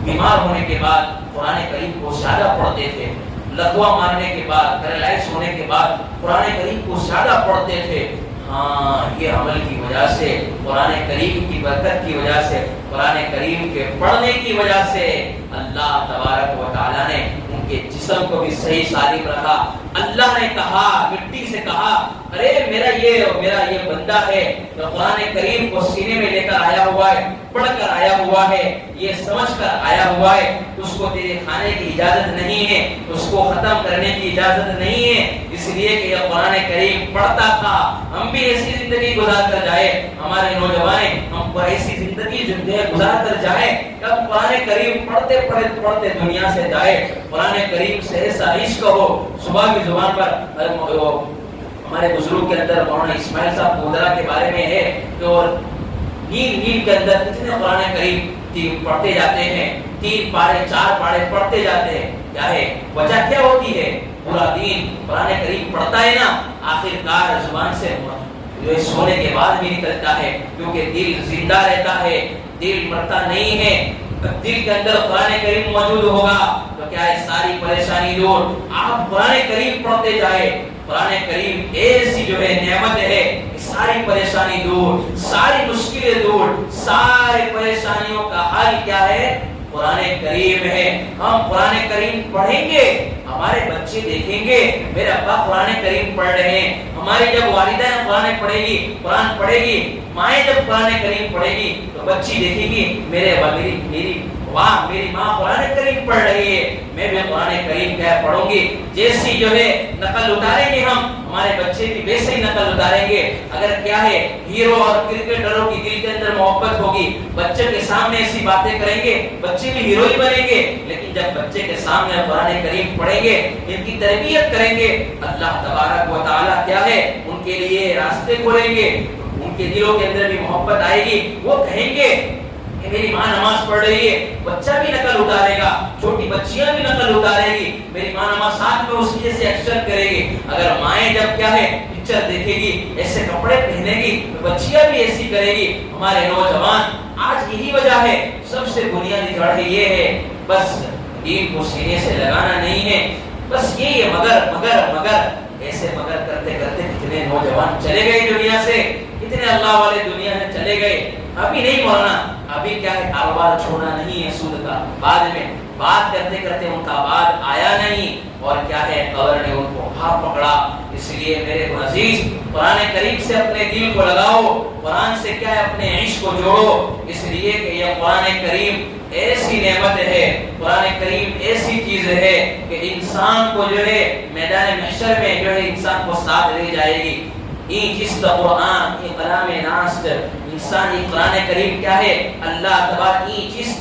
بیمار ہونے کے بعد قرآن کریم کو زیادہ پڑھتے تھے، لقوا مارنے کے بعد، پیرالائز ہونے کے بعد قرآن کریم کو زیادہ پڑھتے تھے۔ ہاں، یہ عمل کی وجہ سے، قرآن کریم کی برکت کی وجہ سے، قرآن کریم کے پڑھنے کی وجہ سے اللہ تبارک و تعالیٰ نے ان کے جسم کو بھی صحیح سالم رکھا۔ اللہ نے کہا، مٹی سے کہا، ارے میرا یہ بندہ ہے جو قرآن کریم کو سینے میں لے کر آیا ہوا ہے، پڑھ کر آیا ہوا ہے، یہ سمجھ کر آیا ہوا ہے، اس کو تیرے کھانے کی اجازت نہیں ہے، اس کو ختم کرنے کی اجازت نہیں ہے، اس لیے کہ یہ قرآن کریم پڑھتا تھا۔ ہم بھی ایسی زندگی گزار کر جائے، ہمارے نوجوان ہم کو ایسی زندگی گزار کر جائے کب قرآن کریم پڑھتے پڑھتے دنیا سے جائے، قرآن کریم سے ایسا عشق ہو۔ صبح کی زبان پر ہمارے بزرگ کے اندر مولانا اسماعیل صاحب گودرا کے بارے میں ہے کہ نیند نیند کے اندر کتنے قرآن کریم پڑھتے جاتے ہیں، 3 پارے 4 پارے پڑھتے جاتے ہیں. کیا ہے وجہ، کیا ہوتی ہے؟ پورا دین قرآن کریم پڑھتا ہے نا، آخر کار زبان سے جو سونے کے بعد بھی نکلتا ہے، کیونکہ دل زندہ رہتا ہے، دل مرتا نہیں ہے. دل کے اندر قرآن کریم موجود ہوگا تو کیا ہے ساری پریشانی دور. آپ قرآن کریم پڑھتے جائے، قرآن کریم ایسی جو ہے نعمت ہے، ساری پریشانی دور، ساری مشکلیں دور، ساری پریشانیوں کا حل کیا ہے؟ قرآن کریم ہے. ہم قرآن کریم پڑھیں گے، ہمارے بچے دیکھیں گے میرے ابا قرآن کریم پڑھ رہے ہیں. ہماری جب والدہ قرآن پڑھے گی، مائیں جب قرآن کریم پڑھے گی تو بچی دیکھیں گی میری ماں قرآن کریم پڑھ رہی ہے، میں بھی قرآن کریم کیا پڑھوں گی. جیسی جو ہے نقل اتاریں گے ہمارے بچے بھی ویسے ہی نقل اتاریں گے. اگر کیا ہے ہیرو اور کرکٹروں کی دل کے اندر محبت ہوگی، بچے کے سامنے ایسی باتیں کریں گے، بچے بھی ہیرو ہی بنیں گے. لیکن جب بچے کے سامنے قرآن کریم پڑھیں گے، ان کی تربیت کریں گے، اللہ تبارک و تعالیٰ کیا ہے ان کے لیے راستے کھولیں گے. ان کے دلوں کے اندر بھی محبت آئے گی. وہ کہیں گے کہ میری ماں نماز پڑھ رہی ہے، بچہ بھی نقل اتارے گا، چھوٹی بچیاں بھی نقل اتارے گی، میری ماں نماز ساتھ میں اس جیسے ایکشن کرے گی. اگر مائیں جب کیا ہے پکچر دیکھے گی، ایسے کپڑے پہنے گی تو بچیاں بھی ایسی کرے گی. ہمارے نوجوان آج یہی وجہ ہے، سب سے بنیادی جڑ یہ ہے، بس دین کو سینے سے لگانا نہیں ہے. بس یہی ہے، مگر ایسے مگر کرتے کرتے کتنے نوجوان چلے گئے دنیا سے، کتنے اللہ والے دنیا سے چلے گئے. ابھی نہیں مولانا، ابھی کیا ہے کاروبار چھوڑنا نہیں ہے سود کا، بعد میں بات کرتے کرتے ان کا بعد آیا نہیں، اور کیا ہے قبر نے ان کو ہاتھ پکڑا. اس لیے میرے عزیز قرآن کریم سے اپنے دل کو لگاؤ، قرآن سے کیا ہے اپنے عشق کو جوڑو. اس لیے کہ یہ قرآن کریم ایسی نعمت ہے، قرآن کریم ایسی چیز ہے کہ انسان کو جو ہے میدان محشر میں جو ہے انسان کو ساتھ لے جائے گی. این جس قرآن این کلام ناس، انسان یہ قرآن کریم کیا ہے اللہ تبارک این جس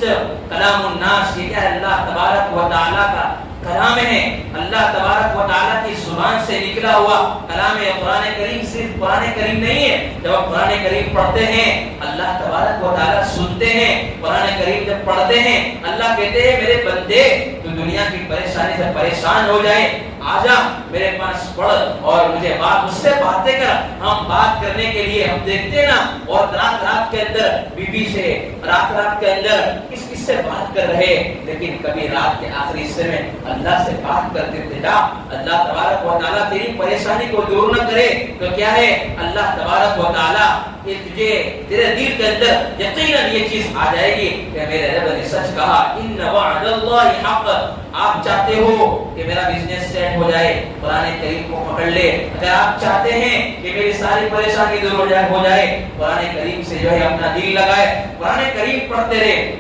کلام الناس، یہ کیا ہے اللہ تبارک و تعالیٰ کا کلام ہے. اللہ تبارک و تعالیٰ کی زبان سے نکلا ہوا کلام ہے. قرآن کریم صرف قرآن کریم نہیں ہے. جب آپ قرآن کریم پڑھتے ہیں اللہ تبارک و تعالیٰ سنتے ہیں. قرآن کریم جب پڑھتے ہیں اللہ کہتے ہیں میرے بندے تو دنیا کی پریشانی سے پریشان ہو جائے، آجا میرے پاس پڑھ اور مجھ سے باتیں کر. ہم بات کرنے کے لیے ہم دیکھتے نا، اور رات کے اندر بیوی سے رات کے اندر کس سے بات کر رہے، لیکن کبھی رات کے آخری حصے میں اللہ سے بات کرتے تھے. اللہ تبارک و تعالیٰ تیری پریشانی کو دور نہ کرے تو کیا ہے اللہ تبارک و تعالیٰ تجھے تیرے دل کے اندر یقیناً یہ چیز آ جائے گی کہ میرے رب نے سچ کہا، ان وعد اللہ حق. آپ چاہتے ہو کہ میرا بزنس سیٹ ہو جائے، قرآن کریم کو پکڑ لے. اگر آپ چاہتے ہیں کہ میری ساری پریشانی دور ہو جائے قرآن کریم سے جو ہے اپنا دل لگائے، قرآن کریم پڑھتے رہے.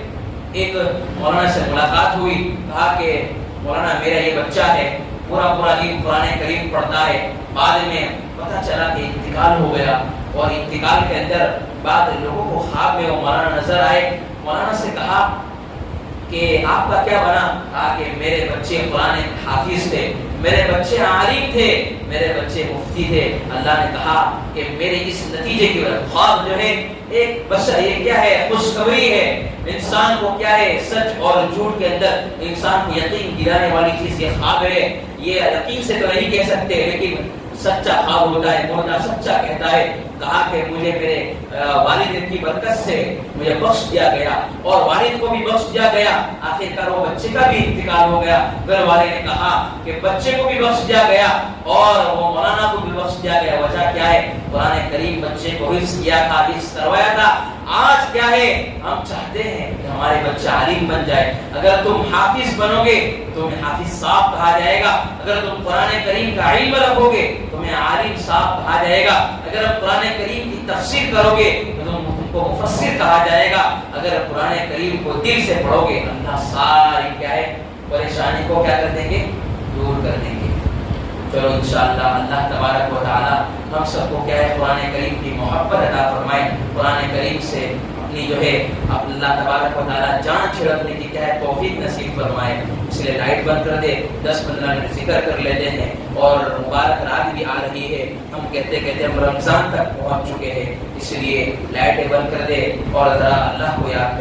ایک مولانا سے ملاقات ہوئی، کہا کہ مولانا میرا یہ بچہ ہے پورا دن قرآن کریم پڑھتا ہے، بعد میں پتہ چلا کہ انتقال ہو گیا، اور انتقال کے اندر بعد لوگوں کو خواب میں وہ مولانا نظر آئے. مولانا سے کہا کہ آپ کا کیا بنا؟ کہا کہ میرے بچے قرآن حافظ تھے، میرے بچے عالم تھے، میرے بچے مفتی تھے. اللہ نے کہا کہ میرے اس نتیجے کی وجہ خواب جو ہے ایک بشر یہ کیا ہے خوشخبری ہے. انسان کو کیا ہے سچ اور جھوٹ کے اندر انسان کو یقین دلانے والی چیز یہ خواب ہے. یہ یقین سے تو نہیں کہہ سکتے، لیکن سچا خواب ہوتا ہے، مومن سچا کہتا ہے. کہا کہ مجھے میرے والد کی برکت سے مجھے بخش دیا گیا، اور والد کو بھی بخش دیا گیا. آخر کار وہ بچے کا بھی انتقال ہو گیا. گھر والے نے کہا کہ بچے کو بھی بخش دیا گیا اور وہ مولانا کو بھی بخش دیا گیا. وجہ کیا ہے؟ قرآن کریم بچے کو حفظ کیا تھا، حفظ کروایا تھا. آج کیا ہے ہم چاہتے ہیں کہ ہمارے بچہ عالم بن جائے. اگر تم حافظ بنو گے تو تمہیں حافظ صاحب کہا جائے گا. اگر تم قرآن کریم کا علم رکھو گے تمہیں عالم صاحب کہا جائے گا. اگر تم قرآن کریم کی تفسیر کرو گے تو تم کو مفسر کہا جائے گا. اگر قرآن کریم کو دل سے پڑھو گے اللہ ساری کیا ہے پریشانی کو کیا کر دیں گے؟ دور کر دیں گے. چلو انشاءاللہ اللہ تبارک و تعالی ہم سب کو کیا ہے قرآن کریم کی محبت عطا فرمائے. قرآن کریم سے اپنی جو ہے اللہ تبارک و تعالیٰ جان چھڑکنے کی کیا ہے توفیق نصیب فرمائے. اس لیے لائٹ بند کر دے, 10-15 منٹ ذکر کر لیتے ہیں. اور مبارک رات بھی آ رہی ہے, ہم کہتے ہم رمضان تک پہنچ چکے ہیں, اس لیے لائٹیں بند کر دے اور ذرا اللہ کو یاد